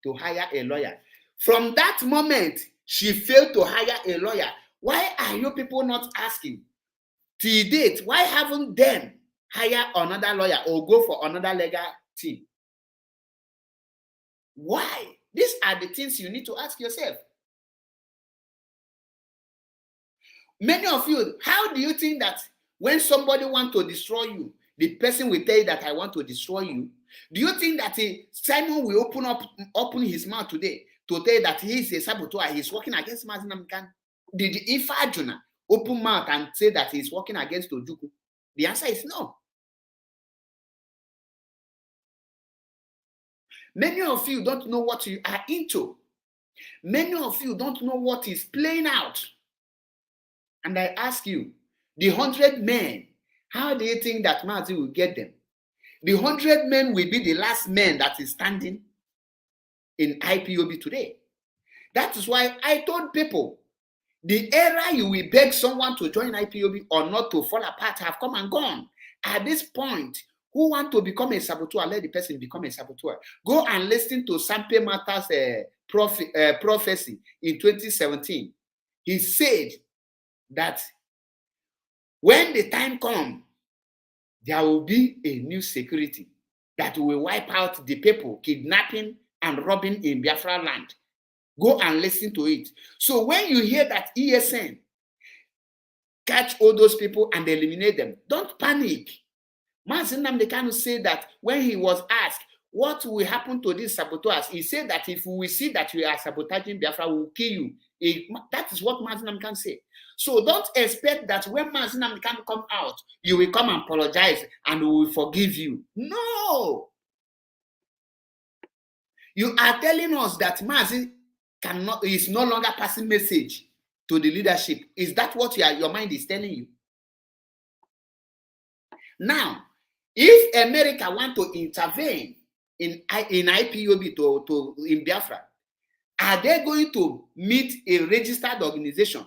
to hire a lawyer. From that moment, she failed to hire a lawyer. Why are you people not asking? To date, why haven't them hire another lawyer or go for another legal team? Why? These are the things you need to ask yourself. Many of you, how do you think that when somebody wants to destroy you, the person will tell you that I want to destroy you? Do you think that Simon will open his mouth today to tell you that he is a saboteur, he's working against Mazin Namdekan? Did Ifajuna open mouth and say that he's working against Ojuku? The answer is no. Many of you don't know what you are into. Many of you don't know what is playing out. And I ask you, the 100 men, how do you think that Mazi will get them? The 100 men will be the last men that is standing in IPOB today. That is why I told people, the era you will beg someone to join IPOB or not to fall apart have come and gone. At this point, who want to become a saboteur, let the person become a saboteur. Go and listen to Sampe Mata's prophecy in 2017. He said that when the time comes, there will be a new security that will wipe out the people kidnapping and robbing in Biafra land. Go and listen to it. So when you hear that ESN catch all those people and eliminate them, don't panic. Mazin Namdekanu said that when he was asked what will happen to these saboteurs, he said that if we see that we are sabotaging Biafra, we will kill you. That is what Mazin Namdekanu said. So don't expect that when Mazin Namdekanu come out, you will come and apologize and we will forgive you. No. You are telling us that Mazin is no longer passing message to the leadership. Is that what your mind is telling you? Now, if America want to intervene in IPOB in Biafra, are they going to meet a registered organization?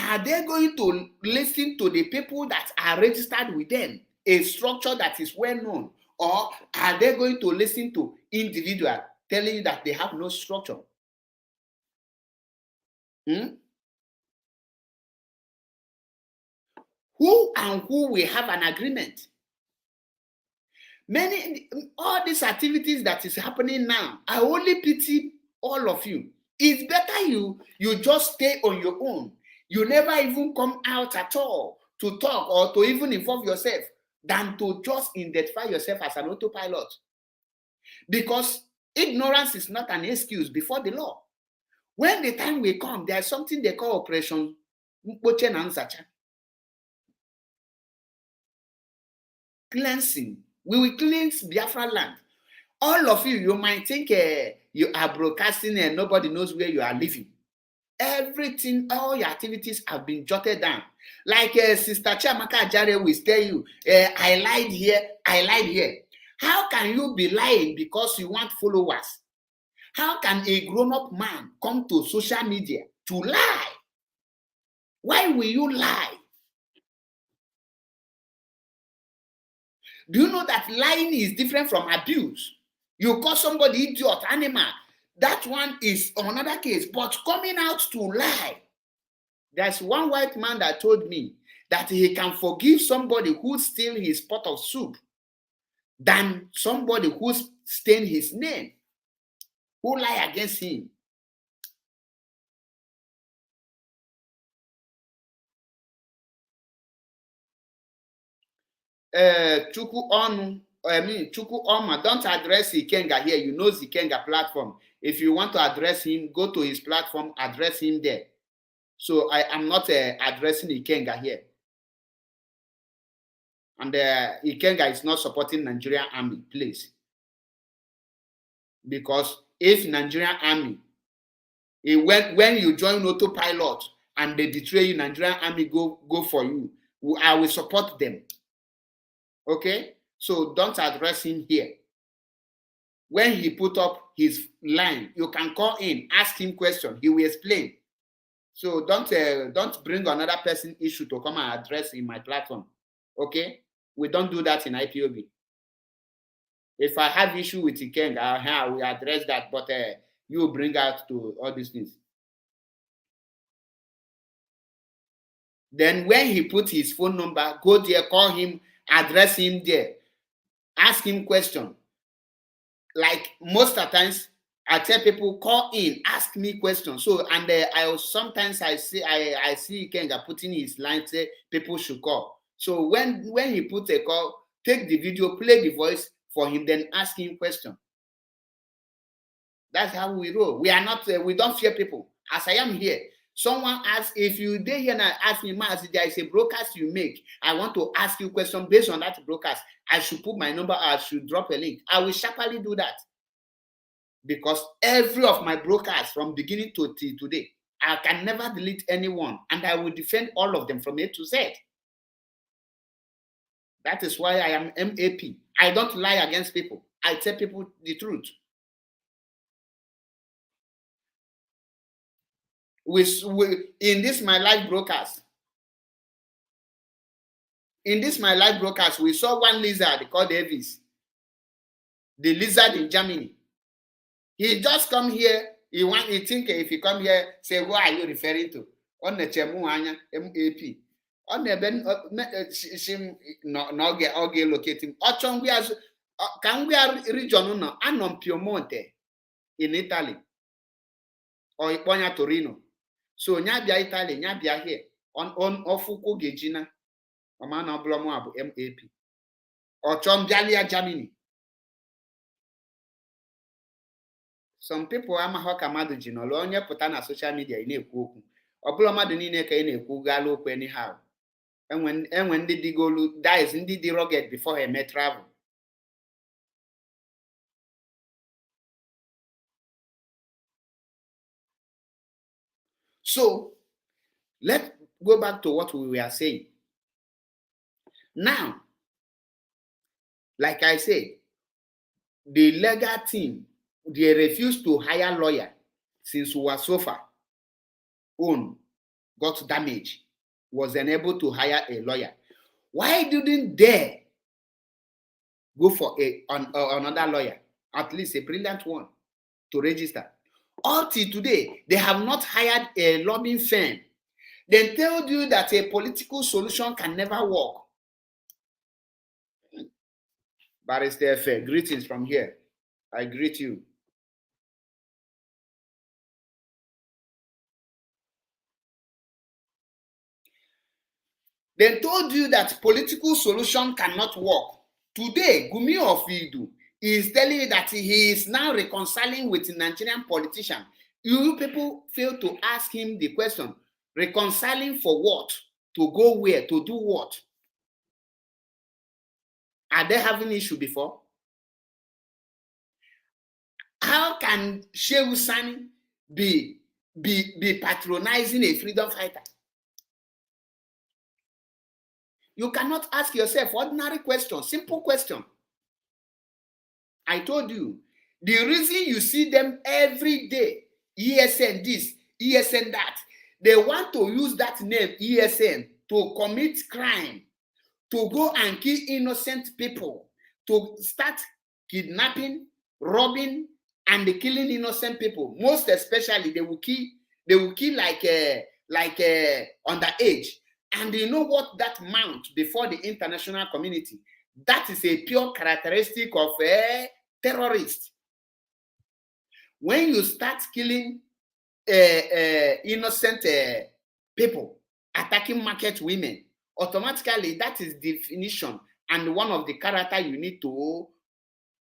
Are they going to listen to the people that are registered with them, a structure that is well known? Or are they going to listen to individuals telling you that they have no structure? Who and who will have an agreement? All these activities that is happening now, I only pity all of you. It's better you just stay on your own. You never even come out at all to talk or to even involve yourself than to just identify yourself as an autopilot. Because ignorance is not an excuse before the law. When the time will come, there's something they call Operation Mpoche na Nzacha. Cleansing. We will cleanse Biafra land. All of you, you might think you are broadcasting and nobody knows where you are living. Everything, all your activities have been jotted down. Like Sister Chiamaka Ajare will tell you, I lied here, I lied here. How can you be lying because you want followers? How can a grown-up man come to social media to lie? Why will you lie? Do you know that lying is different from abuse? You call somebody idiot, animal. That one is another case. But coming out to lie. There's one white man that told me that he can forgive somebody who steals his pot of soup than somebody who stains his name, who lie against him. Chuku Oma, don't address Ikenga here. You know Ikenga platform. If you want to address him, go to his platform, address him there. So I am not addressing Ikenga here. And Ikenga is not supporting Nigerian army, please. Because if Nigerian army, when you join autopilot and they betray you, Nigerian army go for you, I will support them. Okay? So don't address him here. When he put up his line, you can call in, ask him question. He will explain. So don't bring another person issue to come and address in my platform. Okay? We don't do that in IPOB. If I have issue with Ikeng, I will address that, but you bring out to all these things. Then when he put his phone number, go there, call him, address him there, ask him question. Like most of the times, I tell people, call in, ask me questions. So, and I sometimes I see Ikenga putting his line, say people should call. So when he put a call, take the video, play the voice for him, then ask him question. That's how we roll. We are not, we don't fear people. As I am here, someone asks, if you dare here and ask me, Mazi, there is a broadcast you make. I want to ask you a question based on that broadcast. I should put my number, I should drop a link. I will sharply do that. Because every of my broadcasts from beginning to today, I can never delete anyone. And I will defend all of them from A to Z. That is why I am MAP. I don't lie against people. I tell people the truth. In this my live broadcast, we saw one lizard called Davis, the lizard in Germany. He just come here. He think if he come here, say, what are you referring to? On the Chemuanya MAP. On the no locate him. Can we are region no anon Piemonte in Italy or Iponya Torino? So nyabia Italy, nyabia here on ofuko gejina. Omana oblomo abu MAP. Or Chombialia Germany. Some people ama hoka madu jino lo onye puta na social media na-ekwu okwu. Oblo madu niile ka na-ekwu galo okwu anyhow. Enwe ndị digolu, that is ndị dị rugged before he may travel. So, let's go back to what we were saying. Now, like I said, the legal team, they refused to hire lawyer since Uwasofa own got damaged, was unable to hire a lawyer. Why didn't they go for another lawyer, at least a brilliant one, to register? Until today, they have not hired a lobbying firm. They told you that a political solution can never work. Barrister Fair, greetings from here. I greet you. They told you that political solution cannot work. Today, Gumi of Idu is telling you that he is now reconciling with Nigerian politicians. You people fail to ask him the question, reconciling for what? To go where? To do what? Are they having issue before? How can Shehu Sani be patronizing a freedom fighter? You cannot ask yourself ordinary question, simple question. I told you, the reason you see them every day, ESN this, ESN that, they want to use that name, ESN, to commit crime, to go and kill innocent people, to start kidnapping, robbing, and killing innocent people. Most especially, they will kill like underage. And you know what that mount before the international community? That is a pure characteristic of a terrorist. When you start killing innocent people, attacking market women, automatically that is definition and one of the character you need to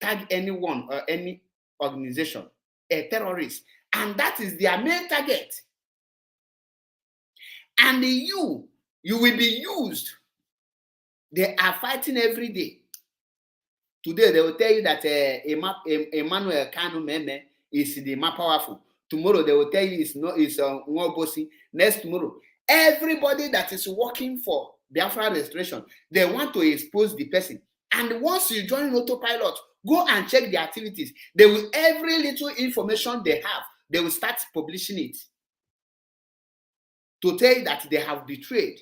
tag anyone or any organization, a terrorist. And that is their main target. And you will be used. They are fighting every day. Today they will tell you that Emmanuel Kanu Meme is the more powerful. Tomorrow they will tell you it's Nwobosi. Next tomorrow, everybody that is working for Biafra restoration, they want to expose the person. And once you join autopilot, go and check the activities. They will, every little information they have, they will start publishing it to tell you that they have betrayed.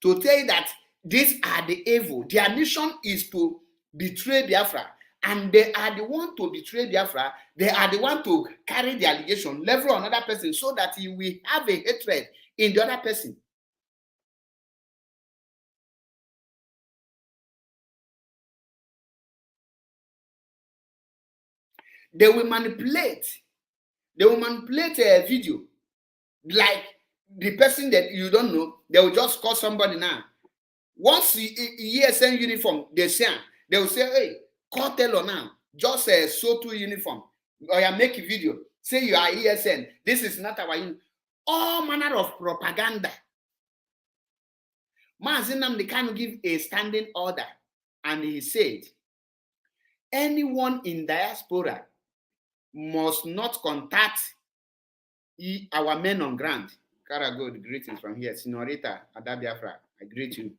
To tell you that these are the evil. Their mission is to betray Biafra. And they are the one to betray Biafra. They are the one to carry the allegation, level on another person, so that he will have a hatred in the other person. They will manipulate. They will manipulate a video. Like the person that you don't know, they will just call somebody now. Once ESN uniform, they will say, hey, call Taylor now. Just a SOTU uniform. Or you make a video. Say you are ESN. This is not our uniform. All manner of propaganda. Mazi Nnamdi Kanu give a standing order. And he said, anyone in diaspora must not contact our men on ground. Karagod, greetings from here. Senorita Adabiafra, I greet you.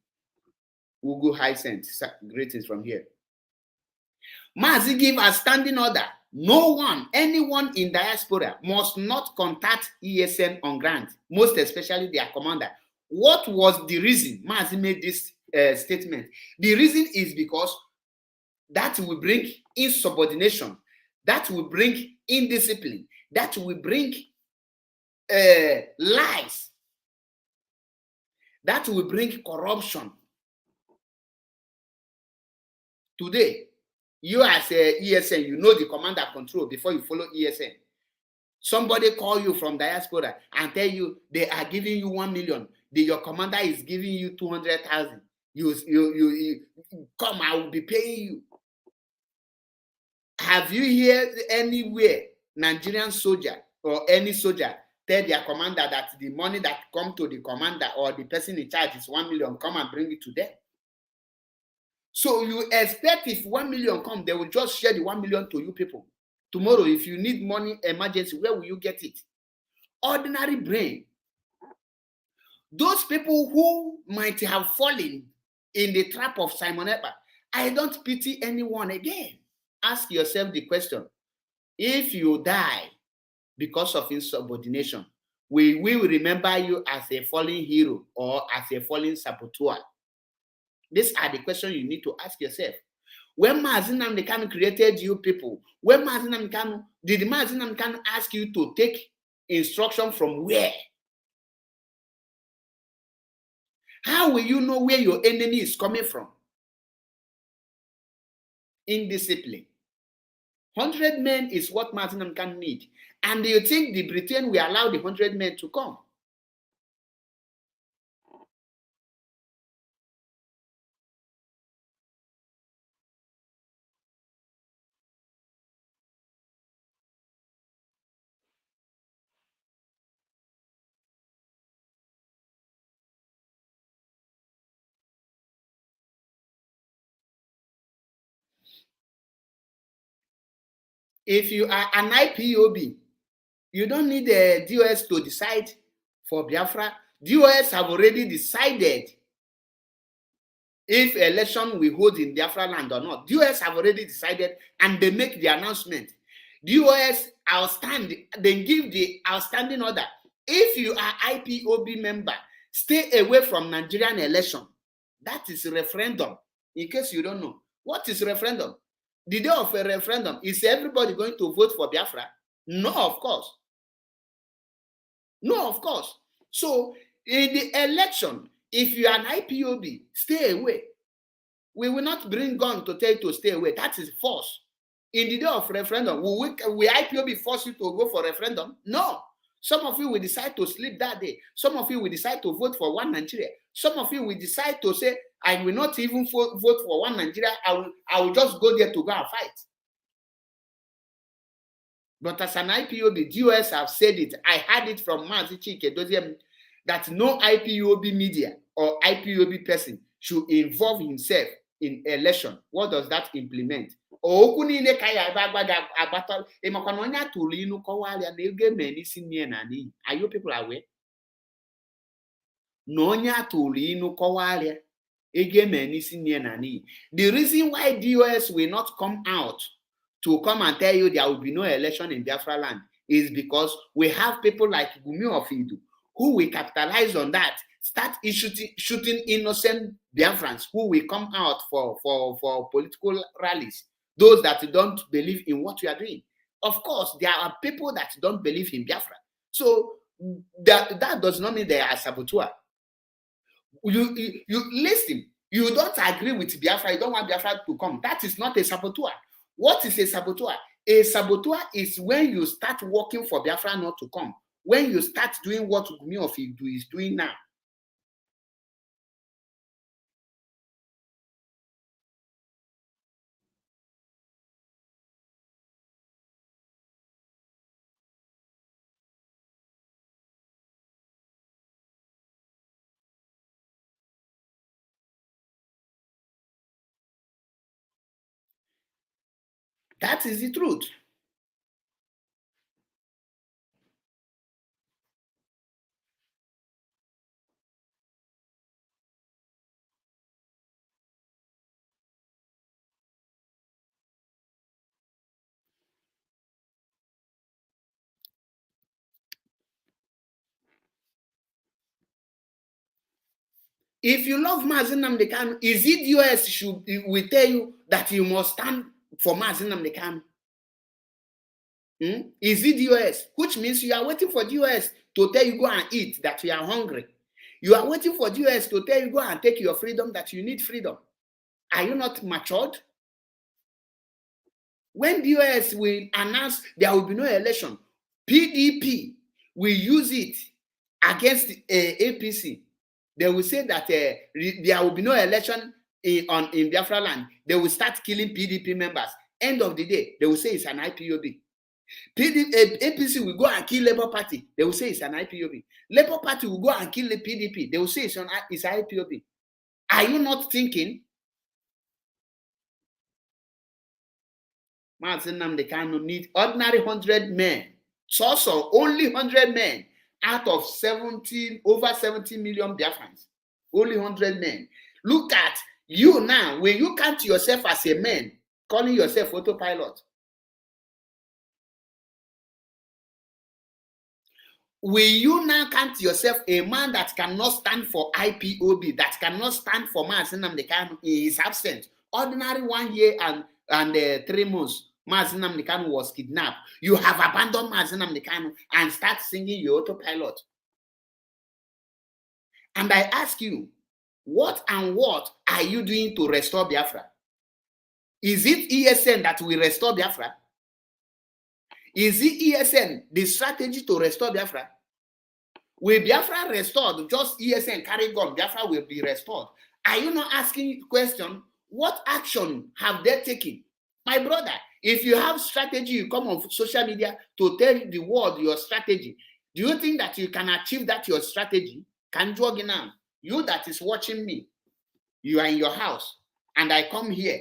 Ugo Hyacinth, greetings from here. Mazi give a standing order. No one, anyone in diaspora must not contact ESN on ground, most especially their commander. What was the reason Mazi made this statement? The reason is because that will bring insubordination, that will bring indiscipline, that will bring lies, that will bring corruption. Today, you as a ESN, you know the command and control before you follow ESN. Somebody call you from diaspora and tell you they are giving you 1 million. Your commander is giving you 200,000. You come, I will be paying you. Have you heard anywhere Nigerian soldier or any soldier tell their commander that the money that come to the commander or the person in charge is 1 million, come and bring it to them? So you expect if 1 million come, they will just share the 1 million to you people. Tomorrow, if you need money, emergency, where will you get it? Ordinary brain. Those people who might have fallen in the trap of Simon Ekpa, I don't pity anyone again. Ask yourself the question, if you die because of insubordination, we will remember you as a fallen hero or as a fallen saboteur? These are the questions you need to ask yourself. When Mazi Nnamdi Kanu created you people, when Mazi Nnamdi Kanu, did Mazi Nnamdi Kanu ask you to take instruction from where? How will you know where your enemy is coming from? Indiscipline. 100 men is what Mazi Nnamdi Kanu need. And do you think the Britain will allow the 100 men to come? If you are an IPOB, you don't need the DOS to decide for Biafra. DOS have already decided if election will hold in Biafra land or not. DOS have already decided, and they make the announcement. DOS outstanding, they give the outstanding order. If you are IPOB member, stay away from Nigerian election. That is a referendum. In case you don't know, what is referendum? The day of a referendum, is everybody going to vote for Biafra? No, of course. No, of course. So in the election, if you are an IPOB, stay away. We will not bring gun to tell you to stay away. That is force. In the day of referendum, will IPOB force you to go for referendum? No. Some of you will decide to sleep that day. Some of you will decide to vote for one Nigeria. Some of you will decide to say, I will not even vote for one Nigeria. I will just go there to go and fight. But as an IPOB, DOS have said it. I heard it from Mazi that no IPOB media or IPOB person should involve himself in election. What does that implement? Are you people aware? The reason why DOS will not come out to come and tell you there will be no election in Biafra land is because we have people like Gumi of Idu who will capitalize on that, start shooting innocent Biafrans who will come out for political rallies, those that don't believe in what we are doing. Of course, there are people that don't believe in Biafra. So that does not mean they are saboteur. You listen, you don't agree with Biafra, you don't want Biafra to come. That is not a saboteur. What is a saboteur? A saboteur is when you start working for Biafra not to come. When you start doing what Gumi of Idu is doing now. That is the truth. If you love Mazi Nnamdi Kanu, is it US will tell you that you must stand for Mazi Nnamdi Kanu? Is it US? Which means you are waiting for the US to tell you go and eat, that you are hungry. You are waiting for the US to tell you go and take your freedom, that you need freedom. Are you not matured? When the US will announce there will be no election, PDP will use it against APC. They will say that there will be no election in Biafra land. They will start killing PDP members. End of the day, they will say it's an IPOB. APC will go and kill Labour Party. They will say it's an IPOB. Labour Party will go and kill the PDP. They will say it's IPOB. Are you not thinking? Mazi Nnamdi Kanu need ordinary 100 men. So only 100 men out of over 70 million Biafrans. Only 100 men. Look at you now. When you count yourself as a man, calling yourself autopilot, will you now count yourself a man that cannot stand for IPOB, that cannot stand for Mazi Nnamdi Kanu in his absence? Ordinary 1 year and 3 months, Mazi Nnamdi Kanu was kidnapped. You have abandoned Mazi Nnamdi Kanu and start singing your autopilot. And I ask you, what are you doing to restore Biafra? Is it ESN that will restore Biafra? Is the ESN the strategy to restore Biafra? Will Biafra restored? Just ESN carry gun, Biafra will be restored. Are you not asking question? What action have they taken? My brother, if you have strategy, you come on social media to tell the world your strategy. Do you think that you can achieve that your strategy? Can you now? You that is watching me, you are in your house, and I come here.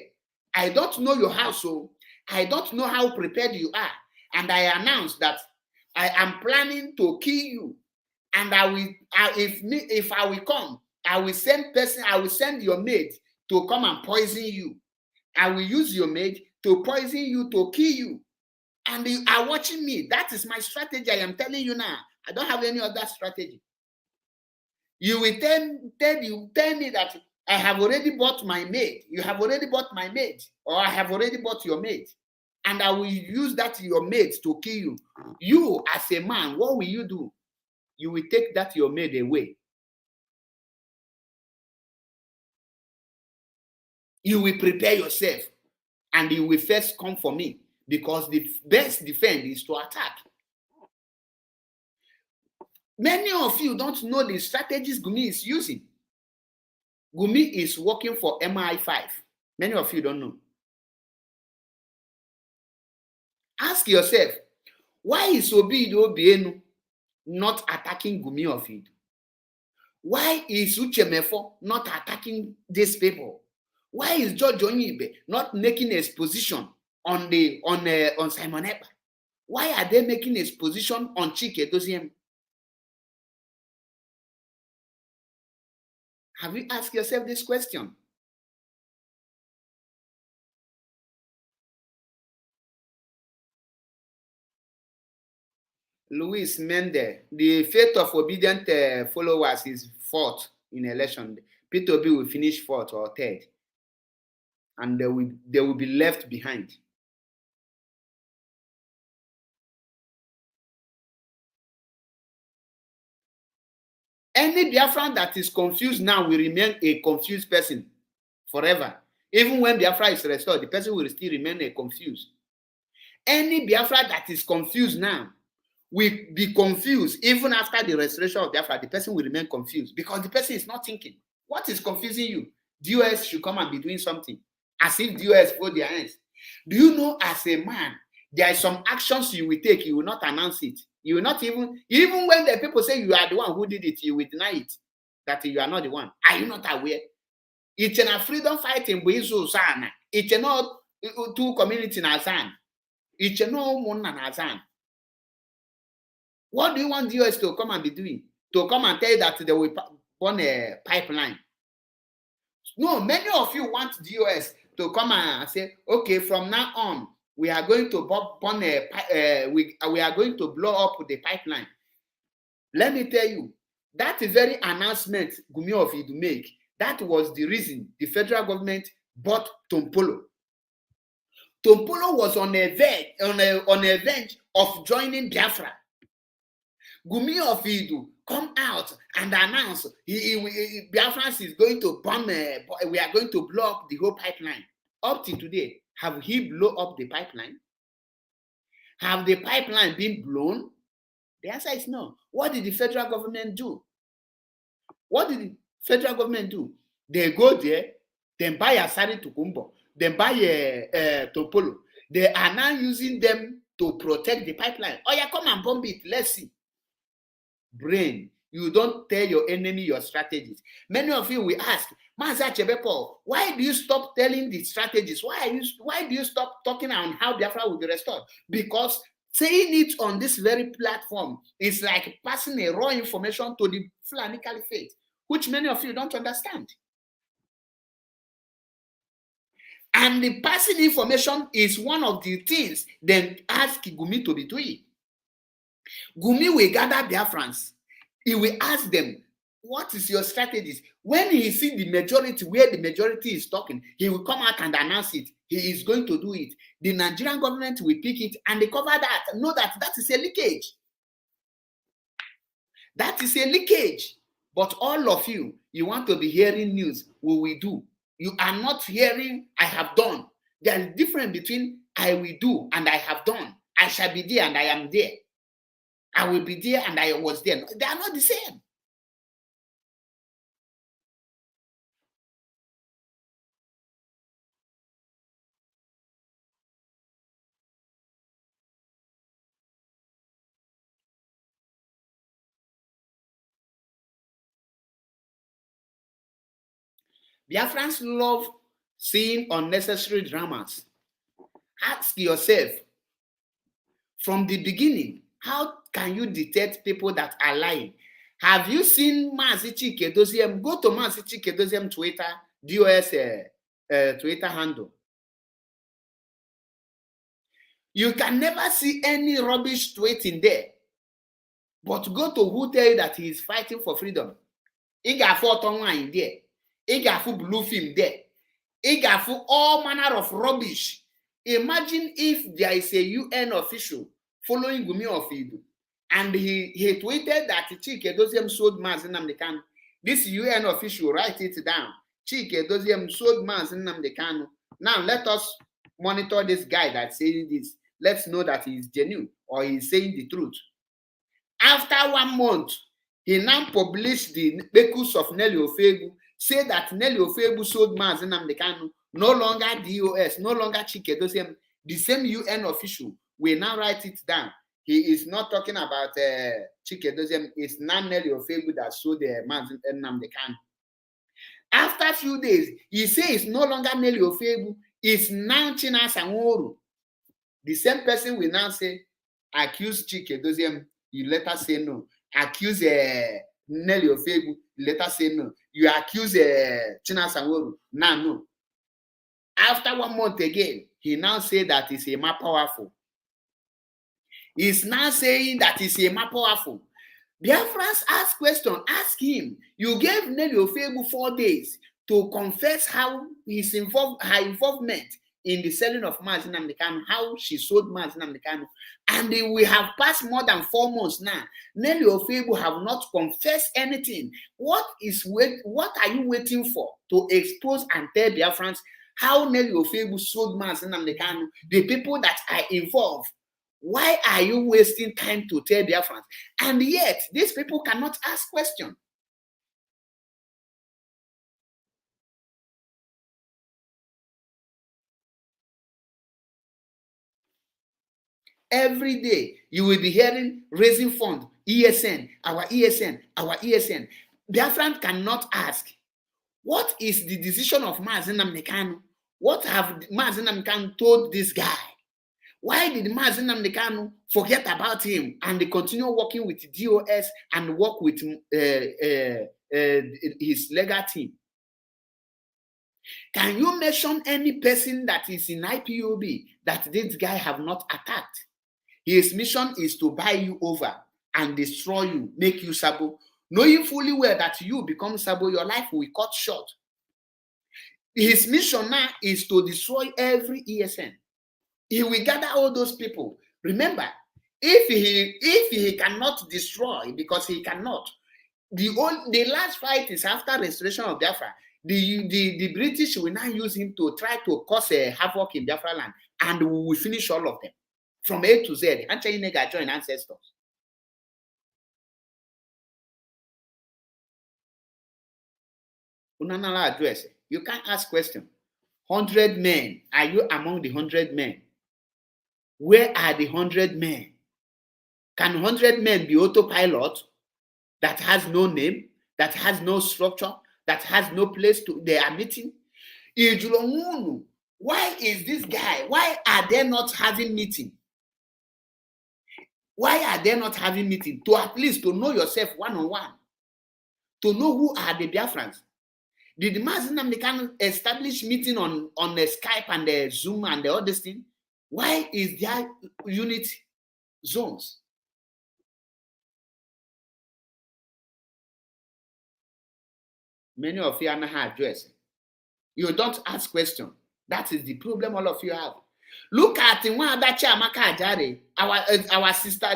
I don't know your house, so I don't know how prepared you are. And I announce that I am planning to kill you. And if I will come, I will send your maid to come and poison you. I will use your maid to poison you, to kill you. And you are watching me. That is my strategy. I am telling you now. I don't have any other strategy. You will tell me that I have already bought my maid. You have already bought my maid, or I have already bought your maid. And I will use that your maid to kill you. You, as a man, what will you do? You will take that your maid away. You will prepare yourself, and you will first come for me, because the best defense is to attack. Many of you don't know the strategies Gumi is using. Gumi is working for MI5. Many of you don't know. Ask yourself, why is Obido Obienu not attacking Gumi of it? Why is Uchemefo not attacking these people? Why is George Onyibe not making a position on Simon Ekpa? Why are they making a position on Chike Doziem? Have you asked yourself this question? Luis Mende, the fate of obedient followers is fourth in election. Peter Obi will finish fourth or third, and they will be left behind. Any Biafran that is confused now will remain a confused person forever. Even when Biafra is restored, the person will still remain a confused. Any Biafra that is confused now will be confused even after the restoration of Biafra. The person will remain confused because the person is not thinking. What is confusing you? DOS should come and be doing something as if DOS fold their hands. Do you know, as a man, there are some actions you will take, you will not announce it. You will not even when the people say you are the one who did it, you will deny it, that you are not the one. Are you not aware? It's a freedom fighting, it's not two community Nazan. It's no one Nazan. What do you want DOS to come and be doing? To come and tell you that they will burn a pipeline? No, many of you want DOS to come and say, okay, from now on, we are going to burn we are going to blow up the pipeline. Let me tell you, that very announcement Gumi of Idu make, that was the reason the federal government bought Tompolo. Tompolo was on a verge of joining Biafra. Gumi of Idu come out and announce Biafrans is going to bomb. We are going to blow up the whole pipeline. Up to today, have he blown up the pipeline? Have the pipeline been blown? The answer is no. What did the federal government do? What did the federal government do? They go there, then buy a Sari Tukumbo, then buy a Topolo. They are now using them to protect the pipeline. Oh yeah, come and bomb it. Let's see. Brain, you don't tell your enemy your strategies. Many of you will ask, Mazi Achebeko, why do you stop telling the strategies? Why do you stop talking on how Biafra will be restored? Because saying it on this very platform is like passing a raw information to the Fulani Caliphate, which many of you don't understand. And the passing information is one of the things then ask Gumi to be doing. Gumi will gather Biafrans. He will ask them, what is your strategies? When he sees the majority, where the majority is talking, he will come out and announce it. He is going to do it. The Nigerian government will pick it and they cover that. Know that that is a leakage. That is a leakage. But all of you, you want to be hearing news. What we do. You are not hearing, I have done. There is a difference between I will do and I have done. I shall be there and I am there. I will be there and I was there. They are not the same. Biafrans love seeing unnecessary dramas. Ask yourself, from the beginning, how can you detect people that are lying? Have you seen Mazi Chike Doziem? Go to Mazi Chike Doziem Twitter, DOS Twitter handle. You can never see any rubbish tweet in there. But go to who tell you that he is fighting for freedom. He got photo online there. He got blue film there. He got all manner of rubbish. Imagine if there is a UN official following Gumi Ofidu, and he tweeted that Chike Doziem sold Mazi Nnamdi Kanu. This UN official write it down. Chike Doziem sold Mazi Nnamdi Kanu. Now let us monitor this guy that's saying this. Let's know that he is genuine or he is saying the truth. After 1 month, he now published the Bekus of Nelly Ofegu, say that Nelly Ofegu sold Mazi Nnamdi Kanu, no longer DOS, no longer Chike Doziem. The same UN official will now write it down. He is not talking about Chike Doziem, it's now Nelly Ofegu that sold Mazi Nnamdi Kanu. After a few days, he says it's no longer Nelly Ofegu, it's now China Sanworu. The same person will now say, accuse Chike Doziem, you later say no. Accuse Nelly Ofegu, you later say no. You accuse China Sanworu, now no. After 1 month again, he now say that he's a more powerful. He's now saying that he's a more powerful. Biafrans ask question, ask him. You gave Nelly Ofegu 4 days to confess how her involvement in the selling of Mazi Nnamdi Kanu, how she sold Mazi Nnamdi Kanu, and we have passed more than 4 months now. Nelly Ofegu have not confessed anything. What are you waiting for to expose and tell Biafrans how Nelly Ofegu sold Mazi Nnamdi Kanu, the people that are involved? Why are you wasting time to tell Biafrans? And yet, these people cannot ask questions. Every day, you will be hearing raising fund, ESN, our ESN, our ESN. Biafran cannot ask, what is the decision of Mazi Nnamdi Kanu? What have Mazi Nnamdi Kanu told this guy? Why did Mazi Nnamdi Kanu forget about him and they continue working with DOS and work with his legal team? Can you mention any person that is in IPOB that this guy have not attacked? His mission is to buy you over and destroy you, make you sabo, knowing fully well that you become sabo, your life will cut short. His mission now is to destroy every ESN. He will gather all those people. Remember, if he cannot destroy, because he cannot, the last fight is after restoration of Biafra. The British will now use him to try to cause a havoc in Biafra land, and we will finish all of them from A to Z. Anche Inega join ancestors. Unanala address. You can't ask question. 100 men. Are you among the 100 men? Where are the 100 men? Can 100 men be autopilot that has no name, that has no structure, that has no place to they are meeting? Why is this guy? Why are they not having meeting? Why are they not having meeting? To at least to know yourself one-on-one. To know who are the Biafrans. Did Mazi Nnamdi Kanu establish meeting on the Skype and the Zoom and all this thing? Why is there unit zones? Many of you are not addressing. You don't ask questions. That is the problem all of you have. Look at one other Chiamaka Ajare, our sister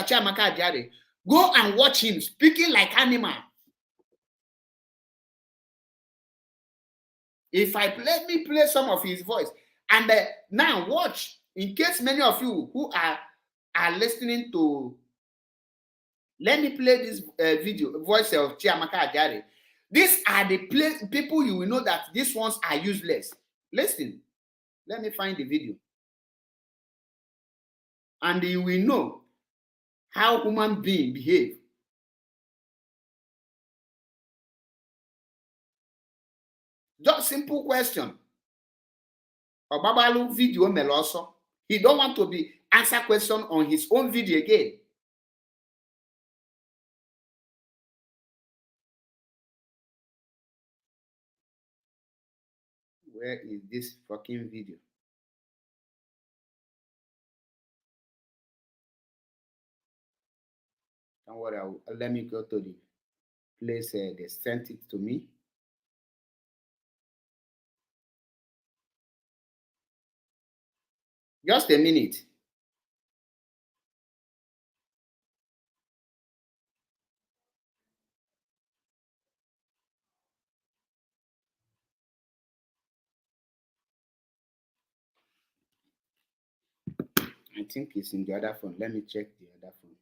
Chiamaka Ajare. Go and watch him speaking like animal. Let me play some of his voice. And now watch in case many of you who are listening to, let me play this video, voice of Chiamaka Ajare. These are the people you will know that these ones are useless. Listen, let me find the video. And you will know how human beings behave. Just simple question. Obabalu video meloso. He don't want to be answer question on his own video again. Where is this fucking video? Don't worry, let me go to the place they sent it to me. Just a minute. I think it's in the other phone. Let me check the other phone.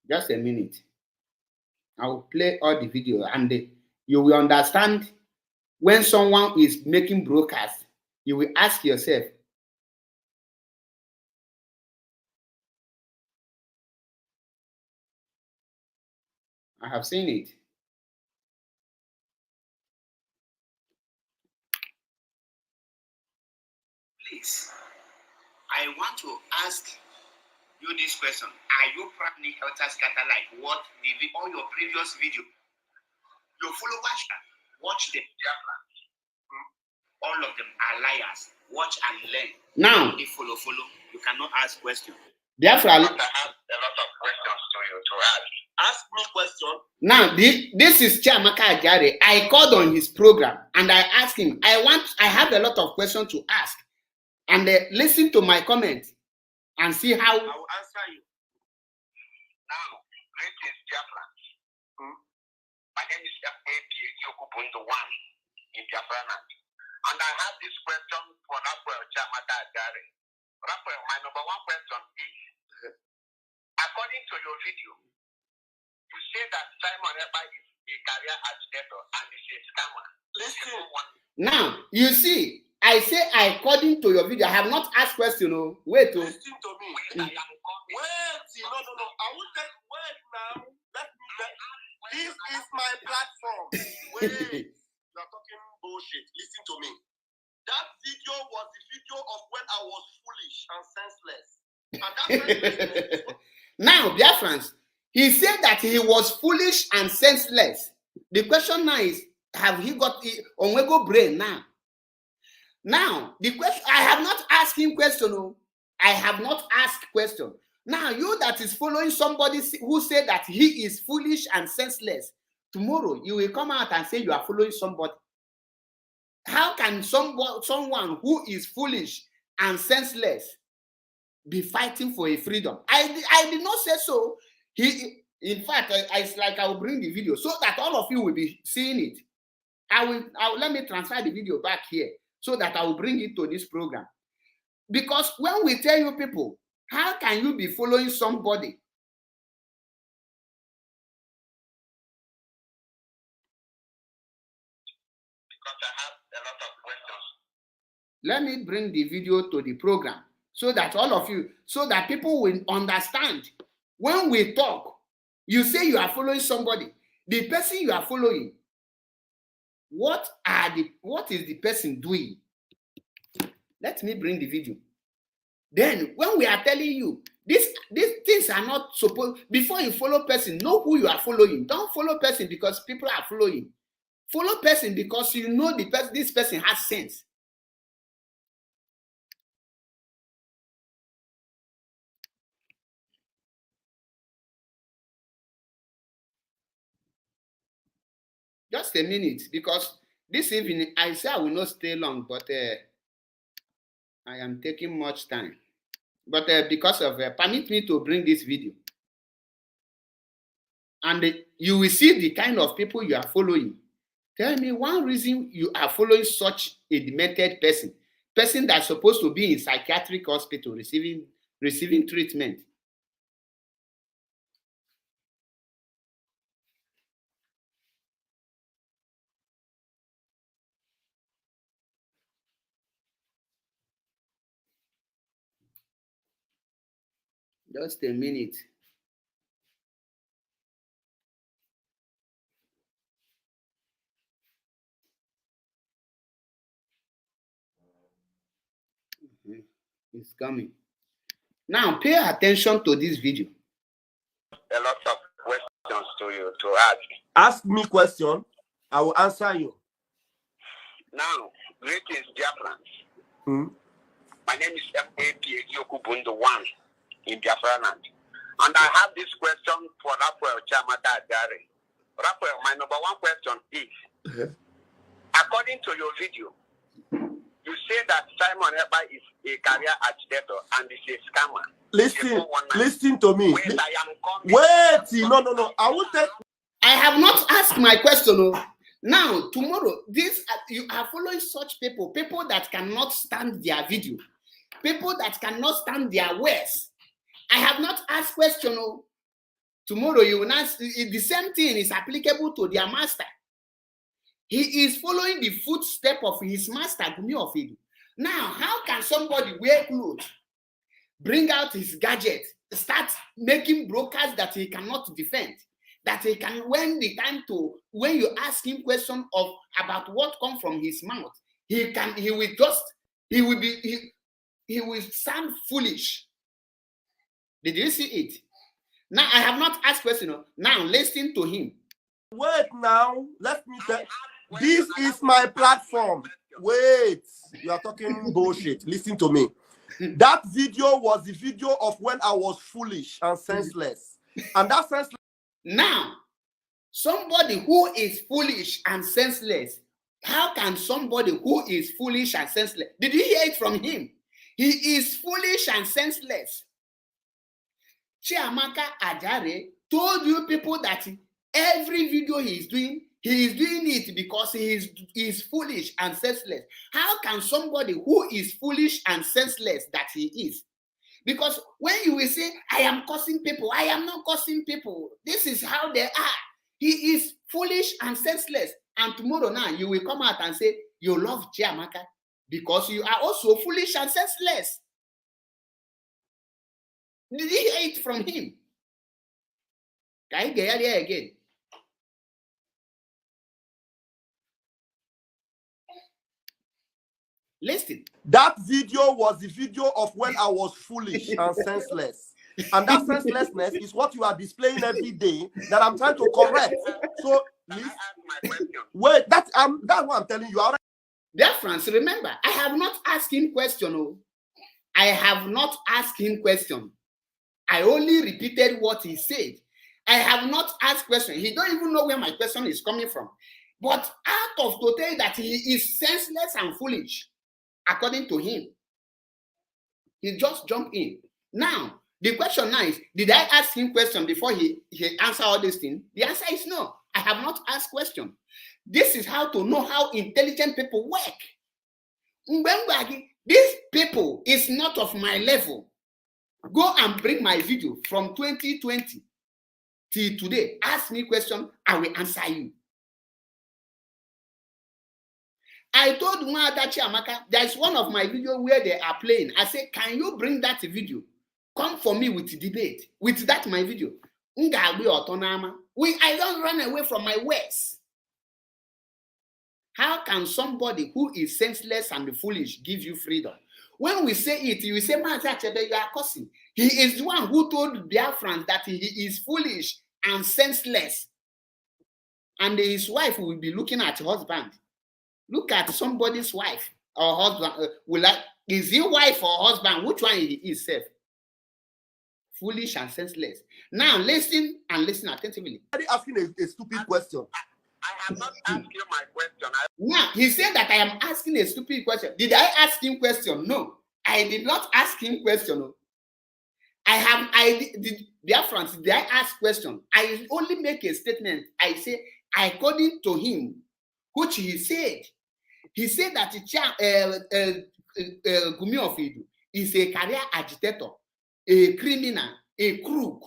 Just a minute. I will play all the video and you will understand when someone is making broadcast. You will ask yourself, I have seen it. Please, I want to ask you this question. Are you probably helter scatter like what all your previous video? Your followers watch them. All of them are liars. Watch and learn. Now, if follow, you cannot ask questions. Therefore, I have a lot of questions to you to ask. Ask me question. Now, this is Chiamaka Ajare. I called on his program and I asked him, I have a lot of questions to ask. And listen to my comment and see how I will answer you. Now, greetings, biafrans. My name is A.P. Yokubundu 1 in Biafrans. And I have this question for Raphael Chiamaka Ajare. Raphael, my number one question is, according to your video, you say that Simon Eber is a career agitator and is a scammer. Listen. Now, you see, I say according to your video, I have not asked question. Oh. Wait. Oh. Listen to me. Wait, no. I will take wait now. This is my platform. Wait. You are talking bullshit. Listen to me. That video was the video of when I was foolish and senseless. And that's now, biafrans, he said that he was foolish and senseless. The question now is, have he got the Onwego brain now? Now, the question, I have not asked him question. No. I have not asked question. Now, you that is following somebody who said that he is foolish and senseless, tomorrow you will come out and say you are following somebody. How can someone who is foolish and senseless be fighting for a freedom? I did not say so. In fact, it's like I will bring the video so that all of you will be seeing it. I will let me transfer the video back here so that I will bring it to this program. Because when we tell you people, how can you be following somebody? Because I have a lot of questions. Let me bring the video to the program so that all of you, so that people will understand. When we talk, you say you are following somebody. The person you are following, what is the person doing? Let me bring the video. Then when we are telling you, these things are not supposed, before you follow person, know who you are following. Don't follow person because people are following. Follow person because you know this person has sense. Just a minute, because this evening I say I will not stay long, but I am taking much time. But because of permit me to bring this video, and you will see the kind of people you are following. Tell me one reason you are following such a demented person person that's supposed to be in psychiatric hospital receiving treatment. Just a minute. It's coming. Now pay attention to this video. A lot of questions to you to ask. Ask me question, I will answer you. Now, greetings, biafrans. Mm. My name is M.A.P. Yokubundo 1 in Biafraland. And I have this question for Raphael Chamata Adare. Raphael, my number one question is, according to your video, you say that Simon Eba is a career agitator and is a scammer. Listen to me. Wait, No. I will tell. I have not asked my question. Oh. Now, tomorrow, you are following such people that cannot stand their video, people that cannot stand their words. I have not asked question. Oh. Tomorrow, you will ask. The same thing is applicable to their master. He is following the footstep of his master, Gumi of Edu. Now, how can somebody wear clothes, bring out his gadget, start making brokers that he cannot defend? That he can, when you ask him question about what comes from his mouth, he will sound foolish. Did you see it? Now I have not asked question. Now listen to him. Wait now, let me tell. This is my platform. Wait, you are talking bullshit. Listen to me. That video was the video of when I was foolish and senseless. And that senseless. Now, somebody who is foolish and senseless, how can somebody who is foolish and senseless? Did you hear it from him? He is foolish and senseless. Chiamaka Ajare told you people that every video he is doing it because he is foolish and senseless. How can somebody who is foolish and senseless that he is? Because when you will say, I am cursing people, I am not cursing people. This is how they are. He is foolish and senseless. And tomorrow now, you will come out and say, you love Chiamaka because you are also foolish and senseless. Did you hear it from him? Can you get it again? Listen. That video was the video of when I was foolish and senseless. And that senselessness is what you are displaying every day that I'm trying to correct. So, wait, that's what I'm telling you. Biafrans, remember, I have not asked him question. Oh. I have not asked him question. I only repeated what he said. I have not asked question. He don't even know where my question is coming from. But out of to tell that he is senseless and foolish, according to him, he just jumped in. Now, the question now is, did I ask him question before he answered all these things? The answer is no. I have not asked question. This is how to know how intelligent people work. These people is not of my level. Go and bring my video from 2020 till today. Ask me question, I will answer you. I told Mwada Chiamaka, there is one of my videos where they are playing. I said, can you bring that video? Come for me with debate. With that, my video. I don't run away from my words. How can somebody who is senseless and foolish give you freedom? When we say it, you say, man, you are cursing. He is the one who told Biafrans that he is foolish and senseless. And his wife will be looking at her husband. Look at somebody's wife or husband. Is he wife or husband? Which one he is self? Foolish and senseless. Now listen and listen attentively. Asking a stupid question. I have not asked you my question. Now he said that I am asking a stupid question. Did I ask him question? No, I did not ask him question. Biafrans, did I ask question? I only make a statement. I say, according to him, which he said that Gumi of Idu is a career agitator, a criminal, a crook,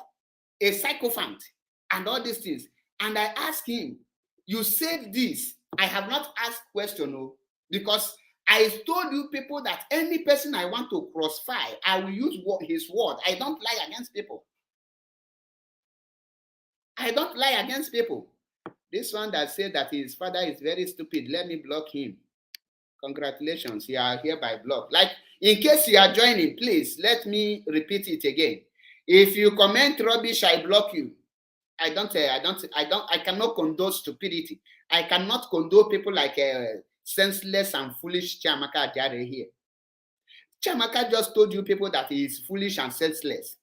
a sycophant, and all these things. And I asked him, you said this. I have not asked question, because I told you people that any person I want to crossfire, I will use his word. I don't lie against people. I don't lie against people. This one that said that his father is very stupid, let me block him. Congratulations, you are hereby blocked. Like, in case you are joining, please let me repeat it again. If you comment rubbish, I block you. I cannot condone stupidity. I cannot condone people like senseless and foolish Chiamaka Ajare here. Chiamaka just told you people that he is foolish and senseless.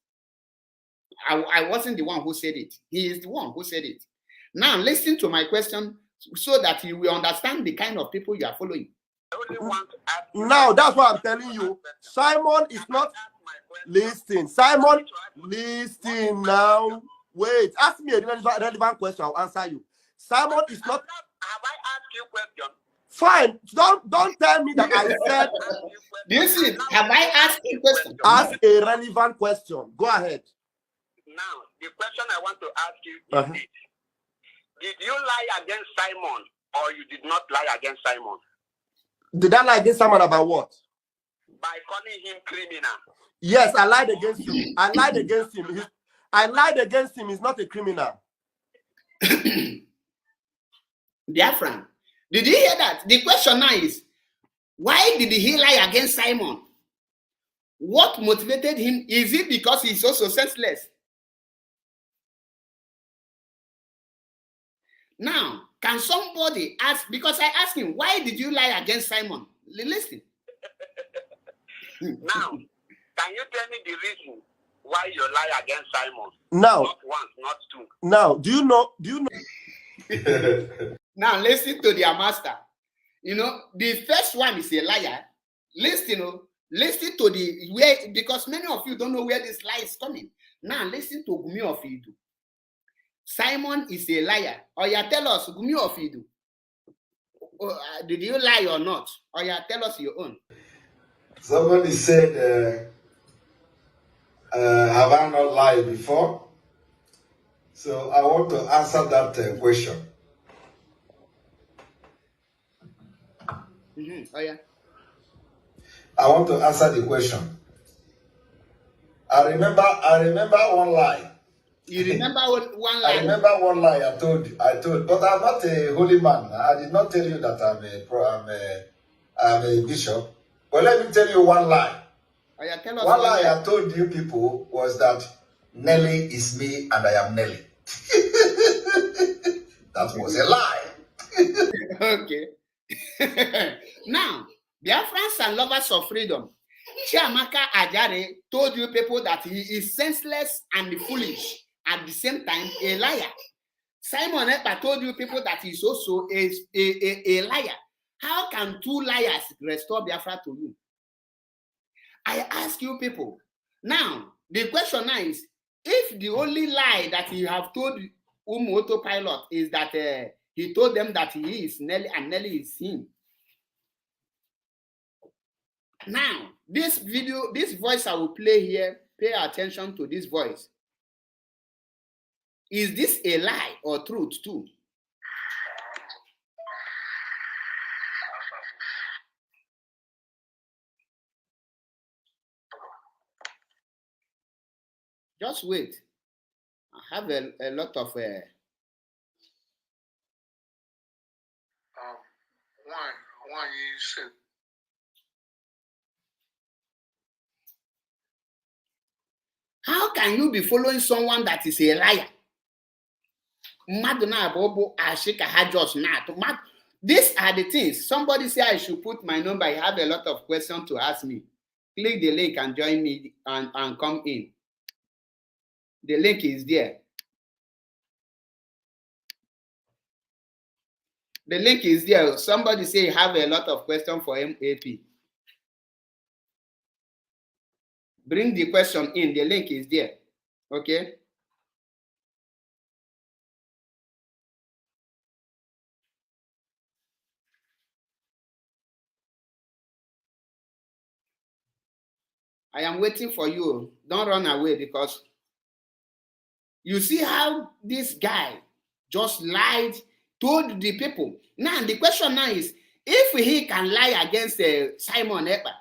I wasn't the one who said it. He is the one who said it. Now listen to my question so that you will understand the kind of people you are following. Now that's what I'm telling you. Simon is not listening. Simon, listen now. Wait, ask me a relevant question. I'll answer you. Simon is not. Have I asked you a question? Fine. Don't tell me that I said. This is. Have I asked you a question? Ask a relevant question. Go ahead. Now, the question I want to ask you is this. Did you lie against Simon or you did not lie against Simon? Did I lie against Simon about what? By calling him criminal. Yes, I lied against him. I lied against him. I lied against him. He's not a criminal. Biafran, did you hear that? The question now is, why did he lie against Simon? What motivated him? Is it because he's also senseless? Now, can somebody ask, because I asked him, why did you lie against Simon? Listen. Now, can you tell me the reason why you lie against Simon? Now, not once, not two. Now, do you know? Now, listen to their master. You know, the first one is a liar. Listen, listen to the where, because many of you don't know where this lie is coming. Now, listen to Gumi of Idu. Simon is a liar. Or you tell us, Gumi of Idu, did you lie or not? Or you tell us your own. Somebody said, have I not lied before? So I want to answer that question. Oh, yeah. I want to answer the question. I remember one lie. You remember one lie? I remember one lie I told, but I'm not a holy man. I did not tell you that I'm a bishop. But let me tell you one lie. Oh, yeah, tell us one lie I told you people was that Nelly is me and I am Nelly. That was a lie. Okay. Now, Biafrans and lovers of freedom, Chiamaka Ajare told you people that he is senseless and foolish, at the same time a liar. Simon Ekpa told you people that he's also a liar. How can two liars restore Biafra to you? I ask you people. Now, the question now is, if the only lie that you have told Autopilot is that he told them that he is Nelly and Nelly is him. Now, this video, this voice I will play here, pay attention to this voice. Is this a lie or truth too? Just wait. I have a lot of one you said. How can you be following someone that is a liar? These are the things. Somebody say I should put my number. I have a lot of questions to ask me. Click the link and join me and come in. The link is there. The link is there. Somebody say have a lot of questions for MAP. Bring the question in. The link is there. Okay. I am waiting for you. Don't run away, because you see how this guy just lied, told the people. Now, the question now is, if he can lie against Simon Ekpa,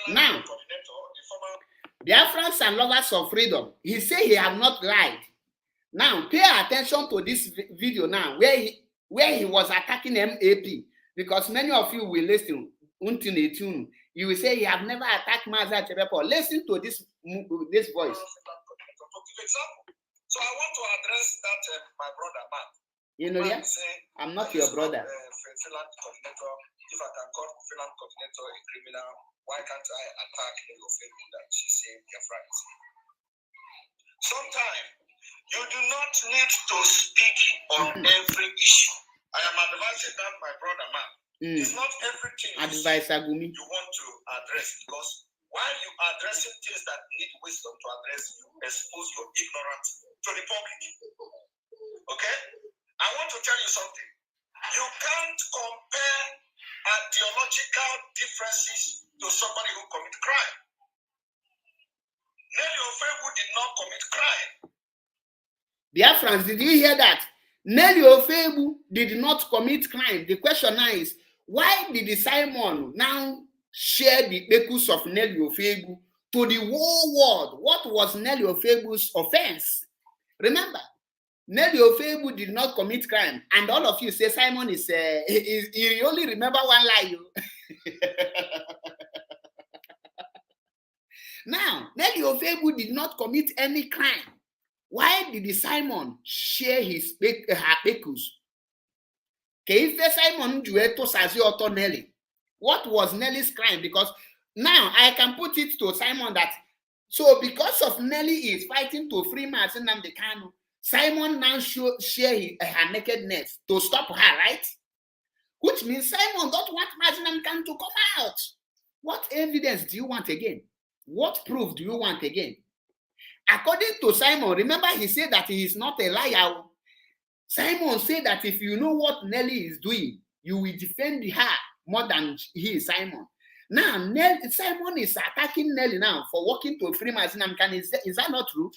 now, biafrans and lovers of freedom, he say he have not lied. Now, pay attention to this video now, where he was attacking MAP, because many of you will listen. You will say he have never attacked Mazi Achebepo. Listen to this voice. So I want to address that my brother, man. You know, yeah? I'm not your brother. Freelance coordinator. If I can call freelance coordinator a criminal, why can't I attack your family that she said biafrans? Sometimes you do not need to speak on every issue. I am advising that my brother, man. It's not everything you want to address, because while you are addressing things that need wisdom to address, you expose your ignorance to the public. Okay? I want to tell you something. You can't compare ideological differences to somebody who commit crime. Nelly Ofebu did not commit crime. Biafrans, did you hear that? Nelly Ofebu did not commit crime. The question now is, why did Simon now share the echoes of Nelly Ofebu to the whole world? What was Nelly Ofebu's offense? Remember, Nelly Ofebu did not commit crime, and all of you say Simon is he only remember one lie. Now, Nelly Ofebu did not commit any crime. Why did Simon share his her echoes? Simon Nelly. What was Nelly's crime? Because now I can put it to Simon that, so because of Nelly is fighting to free Mazi Nnamdi Kanu, Simon now share her nakedness to stop her, right? Which means Simon don't want Mazi Nnamdi Kanu to come out. What evidence do you want again? What proof do you want again? According to Simon, remember he said that he is not a liar. Simon said that if you know what Nelly is doing, you will defend her more than he is Simon. Now, Simon is attacking Nelly now for working to free Mazi Nnamdi Kanu. Is that not true?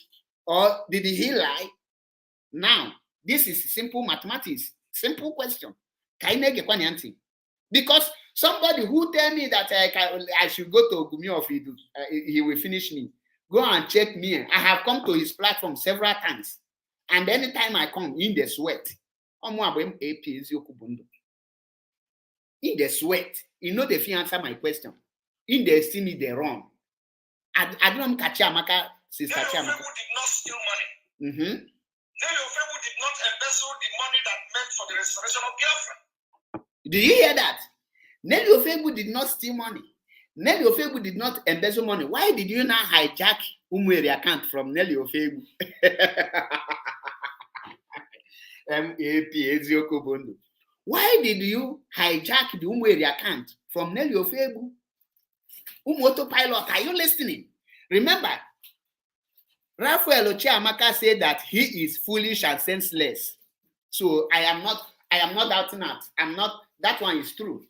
Or did he lie? Now, this is simple mathematics. Simple question. Because somebody who tell me that I should go to Gumi of Idu, he will finish me. Go and check me. I have come to his platform several times. And anytime I come, in the sweat. In the sweat. You know if you answer my question. In the see me, they wrong. I don't catch Amaka, Sister Chiamaka. Nelly Ofebu did not steal money. Nelly Ofebu did not embezzle the money that meant for the restoration of Biafra. Do you hear that? Nelly Ofebu did not steal money. Nelly Ofebu did not embezzle money. Why did you now hijack Umueri account from Nelly Ofebu? Why did you hijack the Umueri account from Nelly Ofebu? Pilot, are you listening? Remember, Raphael Ochiamaka said that he is foolish and senseless. So I am not doubting that. That one is true.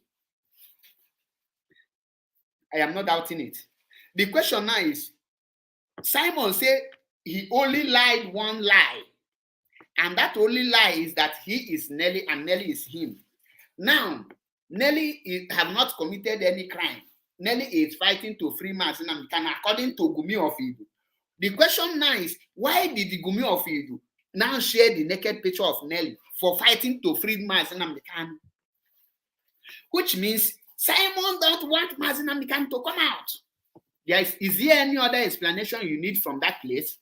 I am not doubting it. The question now is, Simon said he only lied one lie. And that only lie is that he is Nelly and Nelly is him. Now, Nelly have not committed any crime. Nelly is fighting to free Mazi Nnamdi Kanu according to Gumi of Idu. The question now is, why did the Gumi of Idu now share the naked picture of Nelly for fighting to free Mazi Nnamdi Kanu? Which means Simon don't want Mazi Nnamdi Kanu to come out. Is there any other explanation you need from that place?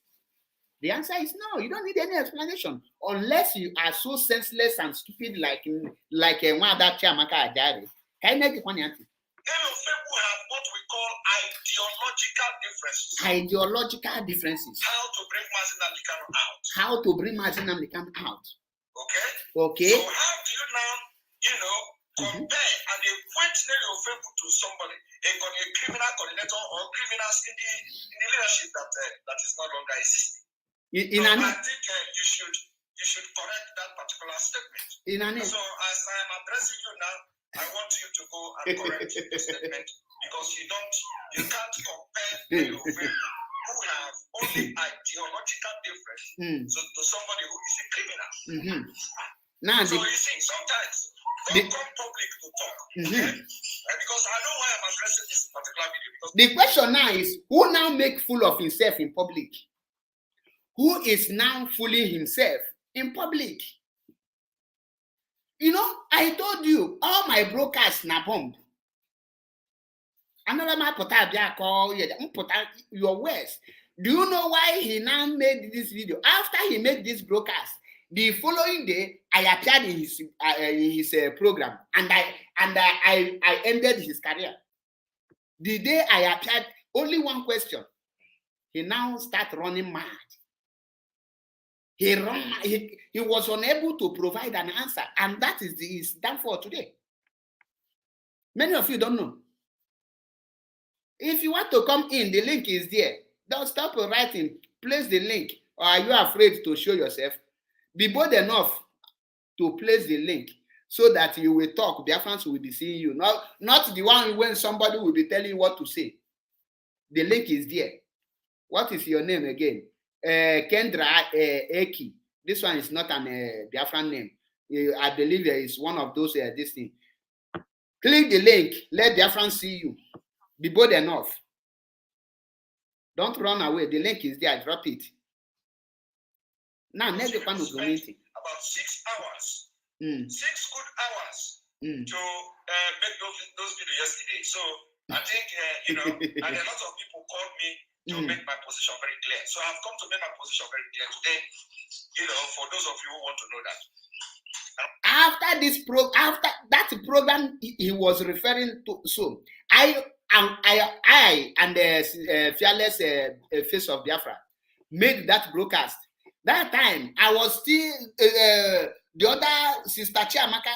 The answer is no, you don't need any explanation. Unless you are so senseless and stupid like one other Chiamaka Ajari. Nelly Ofebu have what we call ideological differences. Ideological differences. How to bring Mazi Nnamdi Kanu out. Okay? Okay. So how do you now, compare and equate Nelly Ofebu to somebody, a criminal coordinator or criminals in the leadership that is no longer existing. I think you should correct that particular statement. So as I am addressing you now, I want you to go and correct the statement, because you can't compare Nelly Ofebu, who have only ideological difference, to somebody who is a criminal. Now, so you see, sometimes don't come public to talk, okay? Because I know why I'm addressing this particular video. Because the question now is, who now make fool of himself in public? Who is now fooling himself in public? You know, I told you, all my broadcasts na bomb. Another man put out there call your words. Do you know why he now made this video? After he made this broadcast, the following day, I appeared in his program, and I ended his career. The day I appeared, only one question. He now started running mad. He was unable to provide an answer, and that is his downfall today. Many of you don't know. If you want to come in, the link is there. Don't stop writing. Place the link. Or are you afraid to show yourself? Be bold enough to place the link so that you will talk. Biafrans will be seeing you. Not the one when somebody will be telling you what to say. The link is there. What is your name again? Kendra Eki. This one is not an Biafran name. I believe it is one of those this thing. Click the link. Let Biafran see you. Be bold enough. Don't run away. The link is there. Drop it. Now, next one is about 6 hours. 6 good hours to make those videos yesterday. So I think and a lot of people called me to make my position very clear. So I've come to make my position very clear today. For those of you who want to know that. After that program he was referring to, so I and the fearless face of Biafra made that broadcast. That time I was still the other sister Chiamaka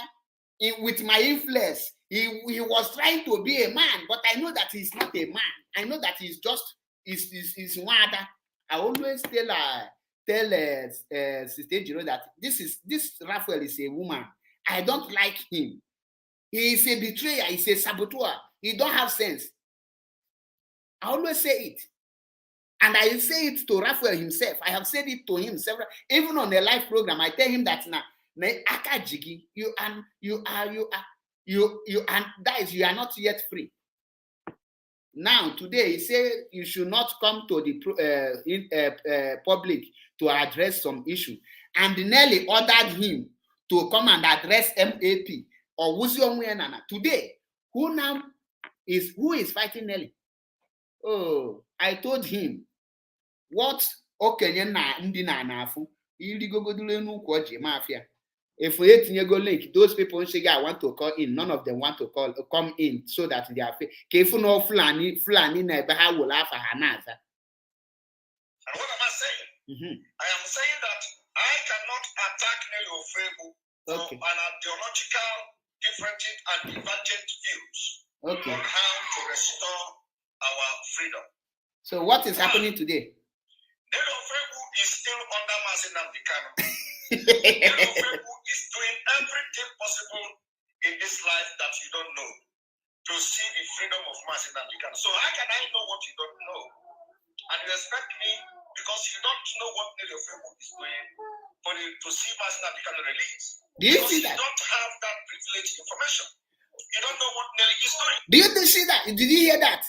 with my influence. He was trying to be a man, but I know that he's not a man. I know that he's just is one other. I always tell Sister Jiro that this Raphael is a woman. I don't like him. He is a betrayer. He's a saboteur. He don't have sense. I always say it. And I say it to Raphael himself. I have said it to him several. Even on the live program, I tell him that now, you are not yet free. Now, today, he said you should not come to the public to address some issue. And Nelly ordered him to come and address MAP or Wuziomwenana. Today, who is fighting Nelly? Oh, I told him, what okenye na ndi na anafu irigogodule n'ukwu oji mafia. If we etinyego link, those people say I want to call in, none of them want to come in so that they are careful. No Fulani na ebe ha will have a hanaza. And what am I saying? I am saying that I cannot attack Nelly Ofebu for an ideological different and divergent views on how to restore our freedom. So what is happening today? Nelly Ofebu is still under mazi. Nelly Ofebu is doing everything possible in this life that you don't know to see the freedom of mazi. So how can I know what you don't know? And you expect me, because you don't know what Nelly Ofebu is doing, to see mazi release. Do you see that? You don't have that privileged information. You don't know what Nelly is doing. Do you see that? Did you hear that?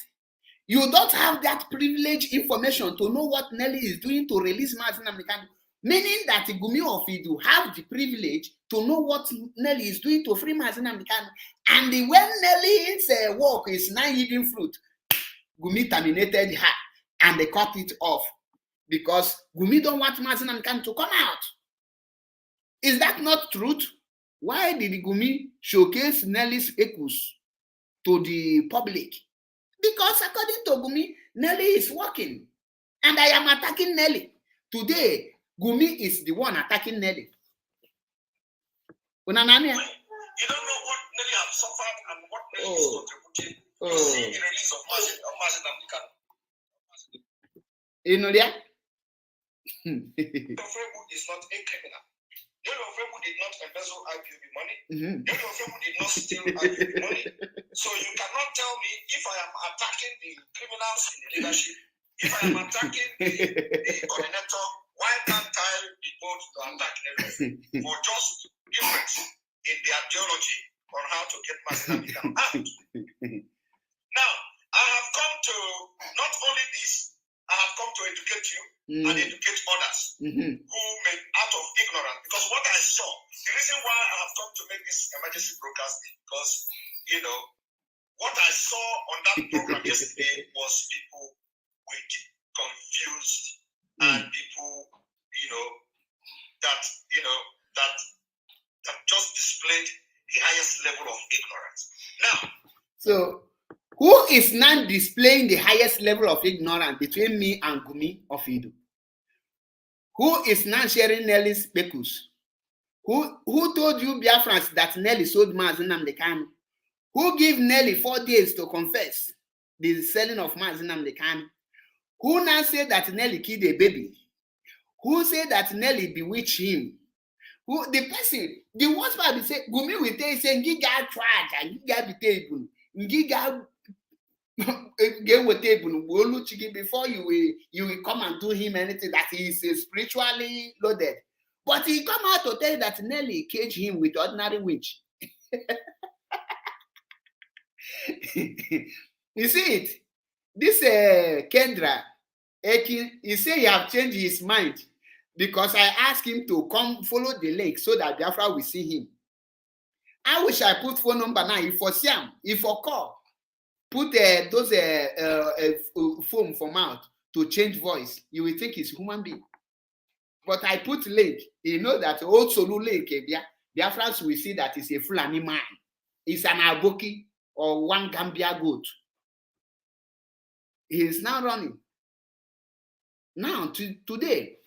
You don't have that privileged information to know what Nelly is doing to release Mazi Nnamdi Kanu. Meaning that Gumi of Idu have the privilege to know what Nelly is doing to free Mazi Nnamdi Kanu. And when Nelly's work is not yielding fruit, Gumi terminated her and they cut it off because Gumi don't want Mazi Nnamdi Kanu to come out. Is that not truth? Why did Gumi showcase Nelly's echoes to the public? Because according to Gumi, Nelly is working. And I am attacking Nelly. Today, Gumi is the one attacking Nelly. You don't know what Nelly have suffered and what Nelly is contributing to see the release of Mazi Namdekan. You know that? Ofebu is not a criminal. Nelly Ofebu did not embezzle IPOB money. Nelly Ofebu did not steal IPOB money. So you cannot tell me if I am attacking the criminals in the leadership, if I am attacking the coordinator, why can't I be told to attack Nelly for just difference in the ideology on how to get Mazi Namdekan out? Now, I have come to not only this, I have come to educate you and educate others who may out of ignorance. Because what I saw, the reason why I have come to make this emergency broadcast is because, you know, what I saw on that program yesterday was people with confused and people, that just displayed the highest level of ignorance. Now, so who is now displaying the highest level of ignorance between me and Gumi of Idu? Who is now sharing Nelly's spekus? Who told you biafrans that Nelly sold Mazi Namdekan? Who gave Nelly 4 days to confess the selling of Mazi Namdekan? Who now said that Nelly killed a baby? Who said that Nelly bewitched him? Who the person? The worst part is say Gumi will tell you say Giga trash and Giga be table. Giga get with table before you will come and do him anything that he is spiritually loaded. But he come out to tell you that Nelly caged him with ordinary witch. You see it? This Kendra Ekin, he say he have changed his mind because I asked him to come follow the link so that Biafra will see him. I wish I put phone number now. If for Siam, if for call, put those phone for mouth to change voice. You will think it's human being. But I put link. You know that old Solu link. Biafrans will see that it's a Fulani man. It's an Aboki or one Gambia goat. He is now running. Now, today,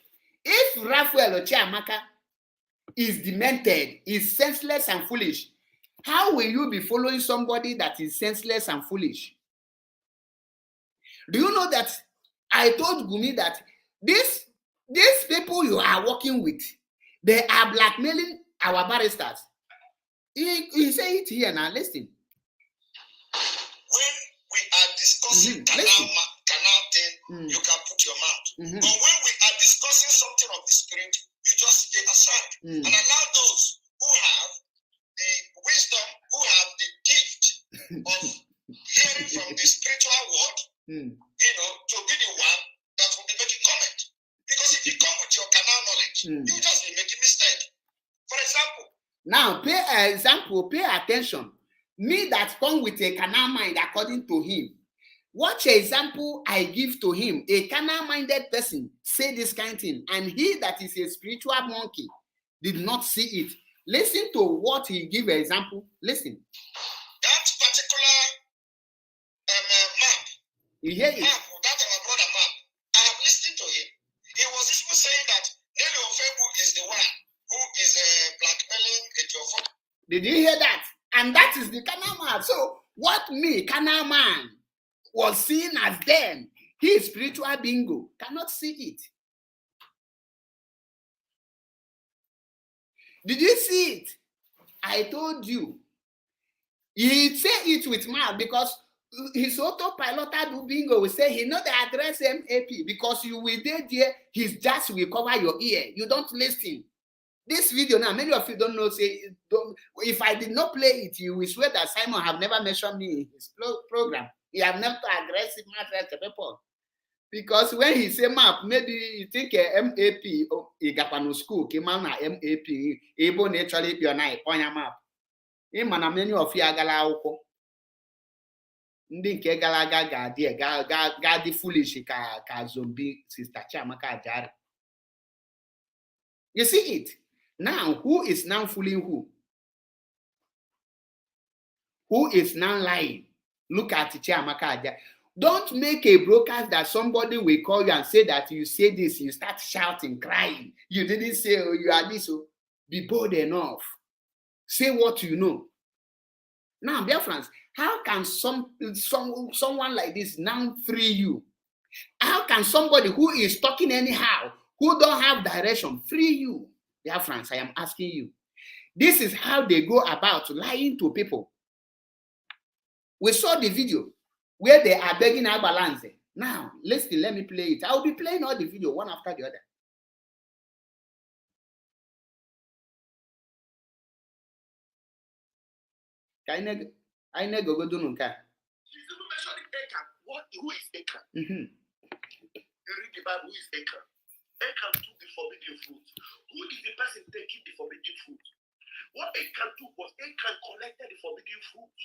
if Raphael Ochiamaka is demented, is senseless and foolish, how will you be following somebody that is senseless and foolish? Do you know that I told Gumi that these people you are working with, they are blackmailing our barristers? He say it here now, listen. When we are discussing canal thing, you can put your mouth. But when we are discussing something of the spirit, you just stay aside and allow those who have the wisdom, who have the gift of hearing from the spiritual world, to be the one that will be making comment. Because if you come with your canal knowledge, you just be making mistake. For example. Now, pay attention. Me that come with a canal mind according to him. Watch example I give to him. A canal-minded person say this kind of thing, and he that is a spiritual monkey did not see it. Listen to what he give an example. Listen. That particular map. You hear it? Map, that our brother map. I have listened to him. He was even saying that Nelly Ofebu is the one who is blackmailing Ejiofor. Did you hear that? And that is the canal man. So what me, canal man, was seen as them, his spiritual bingo, cannot see it. Did you see it? I told you. He say it with mouth because his autopiloted bingo will say he know the address MAP because you will there, his jazz will cover your ear. You don't listen. This video now, many of you don't know, say, if I did not play it, you will swear that Simon have never mentioned me in his program. He have never aggressive matter to people. Because when he say map, maybe you think a MAP, he got no school, came out MAP, able naturally be on a map. Him and many of you are galauko. Ndinke galaga gadi foolish ka zombie sister Chamaka Jari. You see it? Now, who is now fooling who? Who is now lying? Look at Chiamaka. Don't make a broadcast that somebody will call you and say that you say this, you start shouting, crying. You didn't say, oh, you are this. Oh. Be bold enough. Say what you know. Now, dear friends, how can someone like this now free you? How can somebody who is talking anyhow, who don't have direction, free you? Dear friends, I am asking you. This is how they go about lying to people. We saw the video where they are begging our balance. Now, listen, let me play it. I'll be playing all the video one after the other. I never go do nunca. Who is Achan? You read the Bible, who is Achan? Achan took the forbidden fruit. Who is the person taking the forbidden fruit? What Achan took was Achan collected the forbidden fruit.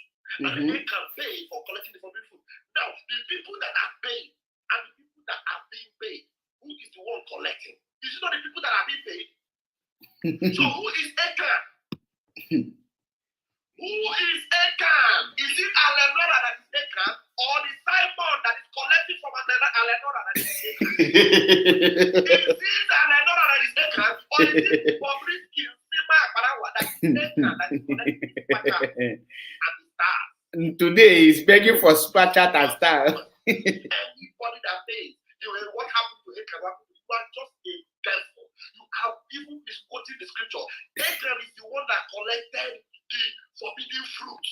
And Achan paid for collecting the forbidden fruit. Now, the people that are paying and the people that are being paid, who is the one collecting? Is it not the people that are being paid? So who is Achan? Who is Achan? Is it Alenora that is Achan, or the Simon that is collecting from Alenora that is Achan? Is it Alenora that is Achan, or is it Bobrisky Sima Parawa that is Achan that is collecting and Star? Today he's begging for super chat and Star. Anybody that pays, what happened to Achan? You are just a devil. You have even been quoting the scripture. Achan is the one that collected the forbidden fruit.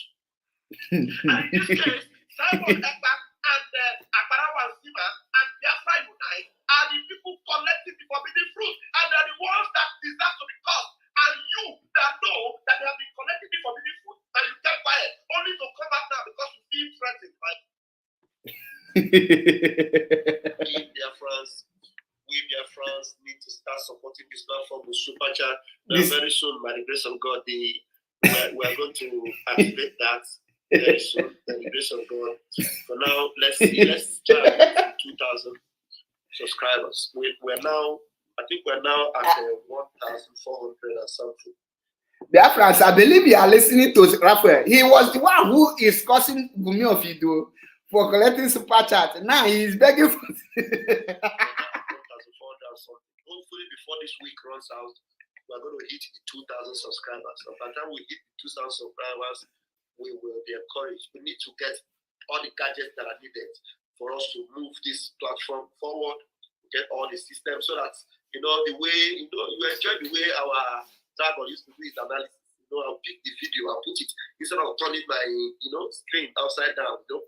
And in this case, Simon Ekpa and Akbarawa Sima and Biafra Unite are the people collecting the forbidden fruit, and they're the ones that deserve to be caught. And you that know that they have been collecting the forbidden fruit, and you kept quiet, only to come out now because you feel threatened, right? We Biafrans need to start supporting this platform with super chat. Very soon, by the grace of God, we're going to activate that very soon, by the grace of God. For now, let's try 2,000 subscribers. We're now at 1,400 or something. Biafrans, I believe you are listening to Raphael. He was the one who is causing Gumi of Ido for collecting super chat. Now he is begging for. Hopefully, before this week runs out, we're going to hit the 2,000 subscribers. So by the time we hit the 2,000 subscribers, we will be encouraged. We need to get all the gadgets that are needed for us to move this platform forward, get all the systems so that, the way, you enjoy the way our Dragon used to do his analysis. I'll pick the video, I'll put it, instead of turning my, screen upside down, we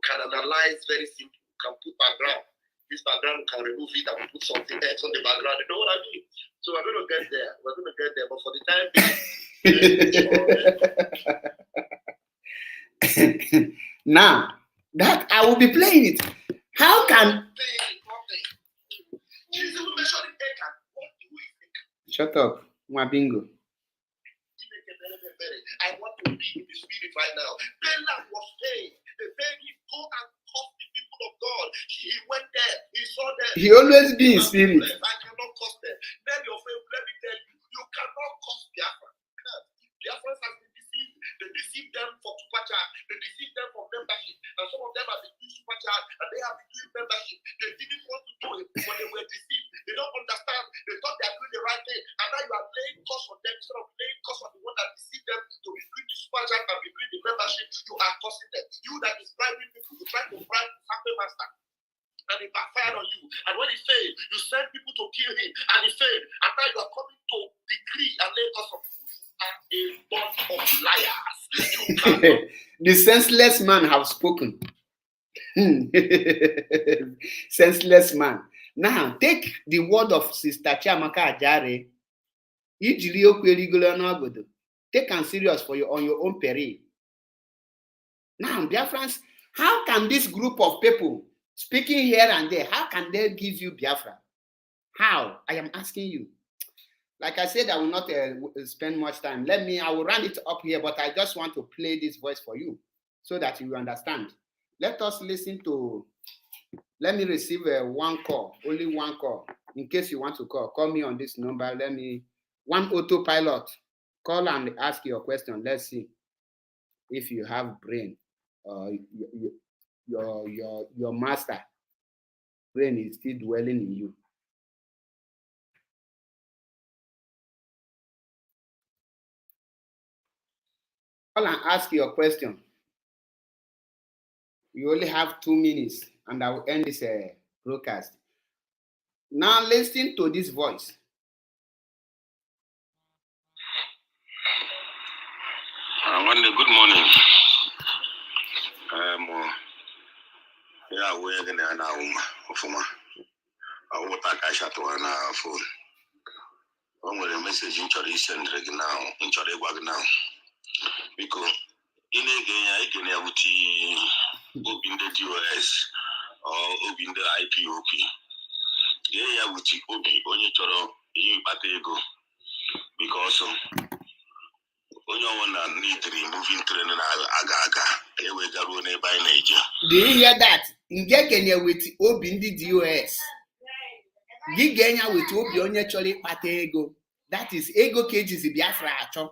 can analyze very simple. We can put background. This background, we can remove it and put something else on the background. You know what I mean? So we're going to get there. But for the time being, now that I will be playing it, how can? Shut up, my bingo. I want to be in the spirit right now. Bella was paid. They paid him go and cost the people of God. He went there. He saw them. He always be in spirit. I cannot cost them. Then your friend, let me tell you, you cannot cost Biafra. Biafrans have been deceived. They deceived them for super chat. They deceived them for membership. And some of them have been doing super chat and they have been doing membership. They didn't want to do it, but they were deceived. They don't understand. They thought they are doing the right thing. And now you are laying cost on them instead of laying cost on the one that deceived them to be doing the super chat and be doing the membership. You are costing them. You that is bribing people, you try to bribe the family master. And it backfired on you. And when he failed, you send people to kill him. And he failed. And now you are coming to decree and lay cost on people. A bunch of liars. The senseless man have spoken. Senseless man. Now take the word of Sister Chiamaka Ajare. Take am serious on your own peril. Now, Biafrans, how can this group of people speaking here and there, how can they give you Biafra? How? I am asking you. Like I said, I will not spend much time. I will run it up here, but I just want to play this voice for you so that you understand. Let us listen to, let me receive one call, only one call. In case you want to call me on this number. One autopilot, call and ask your question. Let's see if you have brain. Your master brain is still dwelling in you. Call and ask your question. You only have 2 minutes, and I will end this broadcast. Now listen to this voice. Good morning. Yeah, we're going to now. I want to catch up on our phone. I'm going to message in Chorish and now, in Choribag now. Because in a game, I can open the DOS or open the IPOP. Yeah, with the Obi, on your Choro, you batego. Because onye ọbụla need removing train aga ewega ruo n'ebe anyị na-eje. Do you hear that? Nge kenye with obi ndị DOS. Gị genya with obi onye chọrọ ịkpata ego. That is ego ka ejizi Biafra achọ.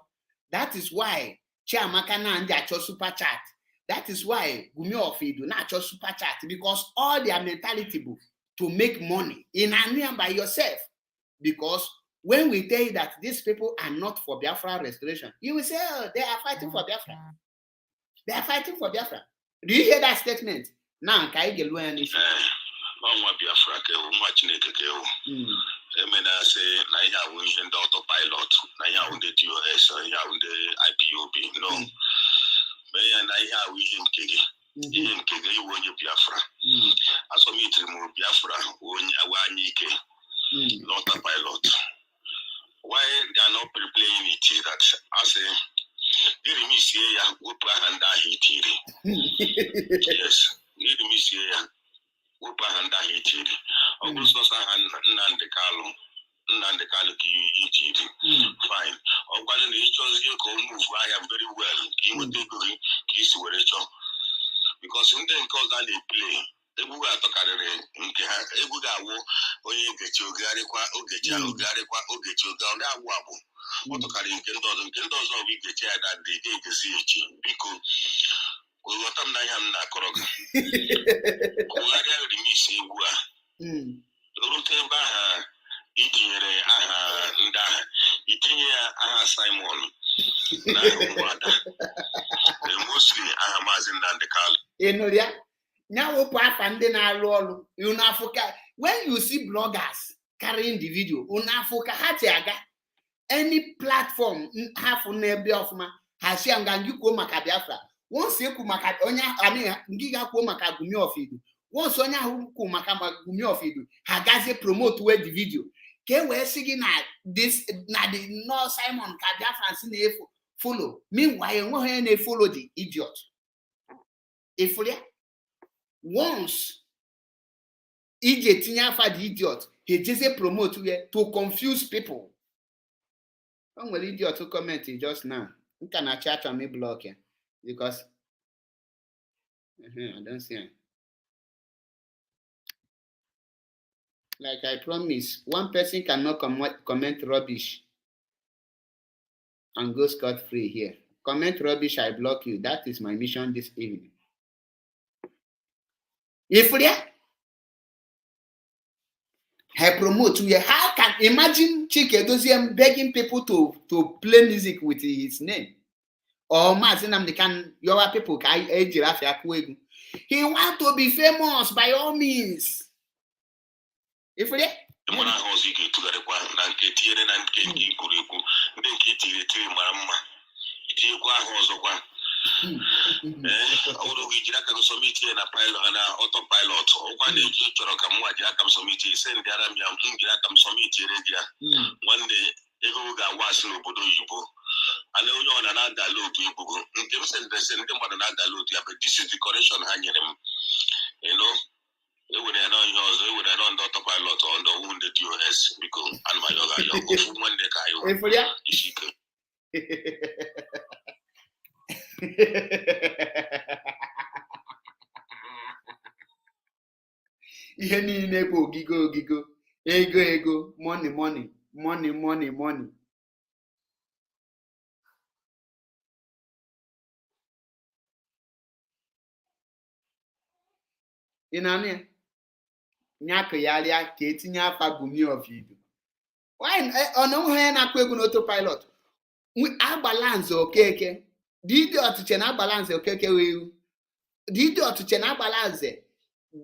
That is why Chiamaka na ndị achọ super chat. That is why Gumi of Idu na achọ super chat, because all their mentality book to make money in and by yourself. Because when we tell you that these people are not for Biafra restoration, you will say, oh, they are fighting for Biafra. They are fighting for Biafra. Do you hear that statement? Now, can I get one issue? Biafra ke o nwa Chineke ke o. Emena say na ya we the autopilot, na ya we the DOS, na ya we the IPOB. No. Me na ya we him kege. Him kege you onye Biafra. Aso mi trimu Biafra onye awanyi ke. Not a pilot. Why they are not playing it that I say need me see ya go plan and hit yes, need me see ya go plan and hit Augusto Sahan Nandekalo ki fine. Or when the chose you go move, I am very well. You would be going kiss where because when they cause that they play. Ebu atọkarịrị nke ha egwu ga-awụ onye nkechi ogarịkwa ogechi ogarịkwa ogechi oga ndị agwụ abụ ọtọkarị nke ndị ọzọ bụ igechi ya da dị ga-egesi echi biko ghọta m na ihe m na-akọrọ gị kụgharịa rimisi egwu a rute ebe aha itinyere aha ndị agha itinye ya aha Simon na aha ụmụada mostly aha Maazị Nnamdi Kanu. Now, when you see bloggers carrying the video, any platform half on every of my has young and you go Biafra. Once you come Giga Komaka Gumi of Idu. Once on who Kumakama Gumi of Idu, Hagaze promote where the video. Can we singing at this? Now the no Simon Biafrans in the follow. Meanwhile, no follow the idiot. If once EJ Tinyafa the idiot, he just promote to confuse people. I'm an idiot to comment just now. You cannot chat on me block here because I don't see it. Like I promise, one person cannot comment rubbish and go scot-free here. Comment rubbish, I block you. That is my mission this evening. If I promote you, how can imagine Chike Doziem begging people to play music with his name? Or Mazinam they can your people he want to be famous by all means. If Although we can submit in a pilot and autopilot, or one day you come what you come submit, send the Aramian come submit one day, Ego got was no Bodo Yubo. I know you on another load to Yubo. Give us and send them on another load. This is the correction hanging them. You know, they would have known yours, they would have known the autopilot on the wounded US because and my yoga, you go from one day. Ihe niile bụ ogigo ego money. Ị na-anụ ya? Nyakụgharịa ka etinye afa Gumi of Idu. Ọ na onwe ya na-akụ egwu n'autopilot. Agbala Nze Okeke The idiot chena balance okay we. The idiot chena balance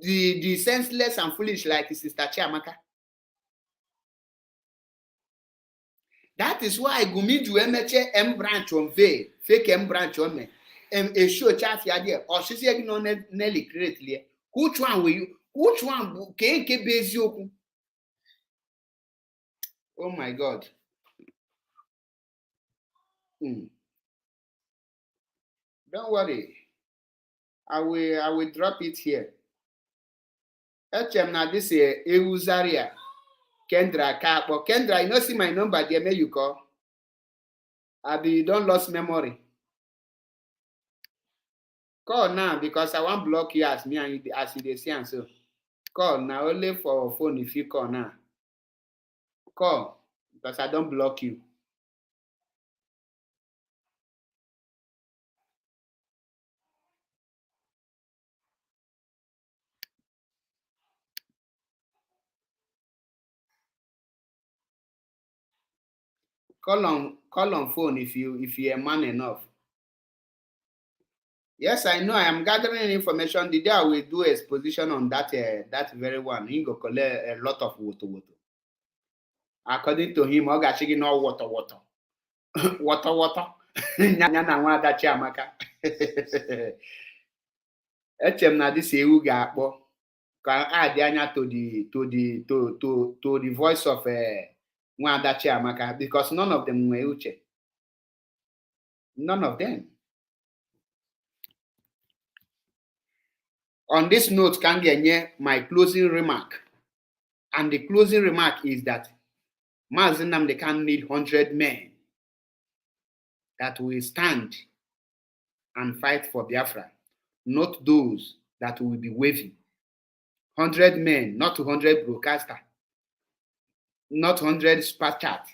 the senseless and foolish like Sister Chiamaka. That is why Gumi do M branch on V, fake M branch on me. A show chat idea or she's no Nelly greatly. Which one will you? Which one can base you? Oh my God. Don't worry. I will drop it here. Now this is Euzaria. Kendra Kapo. Kendra, you know see my number there, may you call. You don't lose memory. Call now because I won't block you as me and you as you say and so. Call now only for phone if you call now. Call because I don't block you. Call on phone if you're a man enough. Yes, I know. I am gathering information. The day I will do exposition on that that very one, he go collect a lot of water. According to him, Ogashigi no water. water. Nyana nwa ada Chiamaka. Echem na this ewu ga-akpọ ka add anya to the voice of nwa ada Chiamaka because none of them nwe uche. None of them. On this note, can get my closing remark. And the closing remark is that Mazi Nnamdi Kanu need 100 men that will stand and fight for Biafra, not those that will be waving. 100 men, not 200 broadcaster, not 100 spat chat,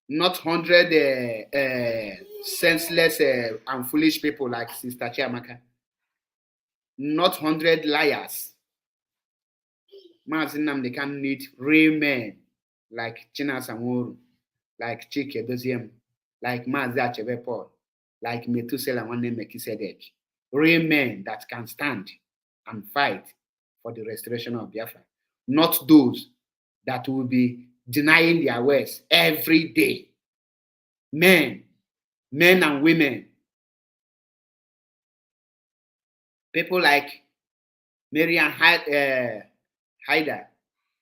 not 100 senseless and foolish people like Sister Chiamaka, not 100 liars. Mazi Nnamdi Kanu need real men like China Samoru, like Chike Doziem, like Mazi Achebe Paul, like Methuselah Nwanne Mekisedek. Real men that can stand and fight for the restoration of Biafra, not those that will be denying their words every day. Men and women, people like Marian Haida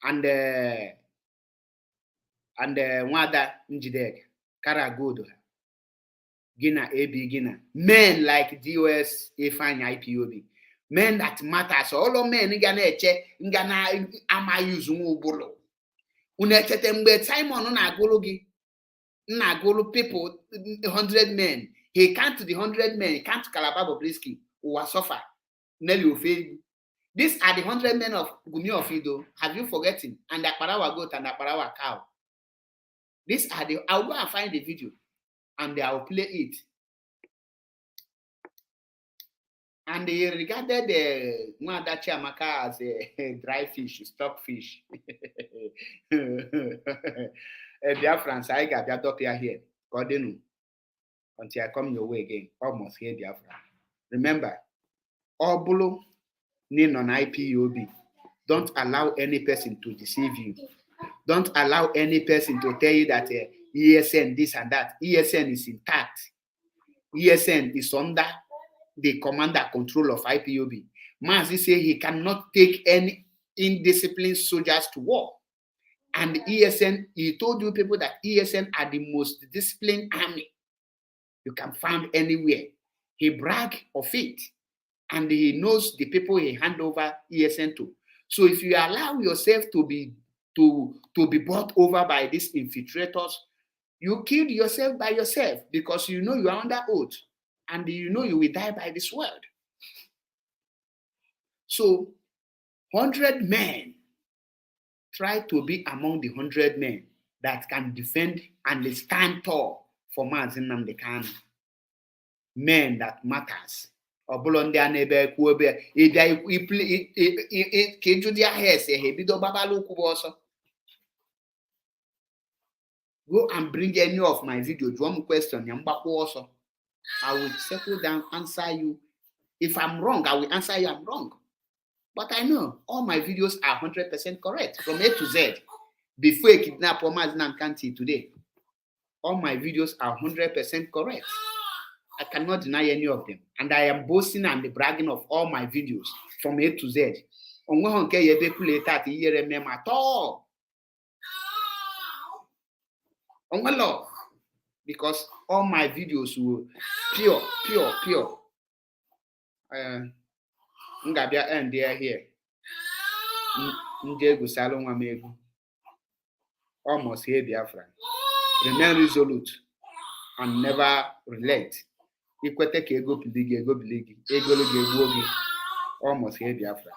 and Wada Njidek, Karagodo, Gina AB Gina, men like DOS Ifeanyi IPOB, men that matters. All men ngana ama use ubolo. Unechete mgbe Simon na agolo people 100 men. He can't to the 100 men, he can't Calabar Bobrisky, who was suffer. Nelly Ofe. These are the 100 men of Gumi Ofido. Have you forgotten? And the Akparawa goat and the Akparawa cow. These are the. I'll go and find the video, and I'll play it. And they regarded the Nwada Chiamaka as a dry fish, stockfish. Biafrans, I got that up here. God know. Until I come your way again, almost here, Biafra. Remember, Obulu, Nin on IPOB. Don't allow any person to deceive you. Don't allow any person to tell you that ESN this and that. ESN is intact. ESN is under the command and control of IPOB. Mazi say he cannot take any indisciplined soldiers to war. And ESN, he told you people that ESN are the most disciplined army you can find anywhere. He bragged of it. And he knows the people he hand over ESN to. So if you allow yourself to be bought over by these infiltrators, you killed yourself by yourself because you know you are under oath and you know you will die by this word. So 100 men, try to be among the 100 men that can defend and stand tall for Mazi Nnamdi Kanu. Men that matters. Obulonde anebe kuobe ida keju dia hese he bido babalu kubo so Go and bring any of my videos. One question, I will settle down, answer you. If I'm wrong, I will answer you I'm wrong. But I know all my videos are 100% correct from A to Z. Before I kidnap Omaznan County today, all my videos are 100% correct. I cannot deny any of them. And I am boasting and bragging of all my videos from A to Z. At all. Because all my videos were pure. Ngabia end there here. Njego Salon Amego. Almost here, Biafran. Remain resolute and never relent. Ikwete ka ego biligi, almost here, Biafra.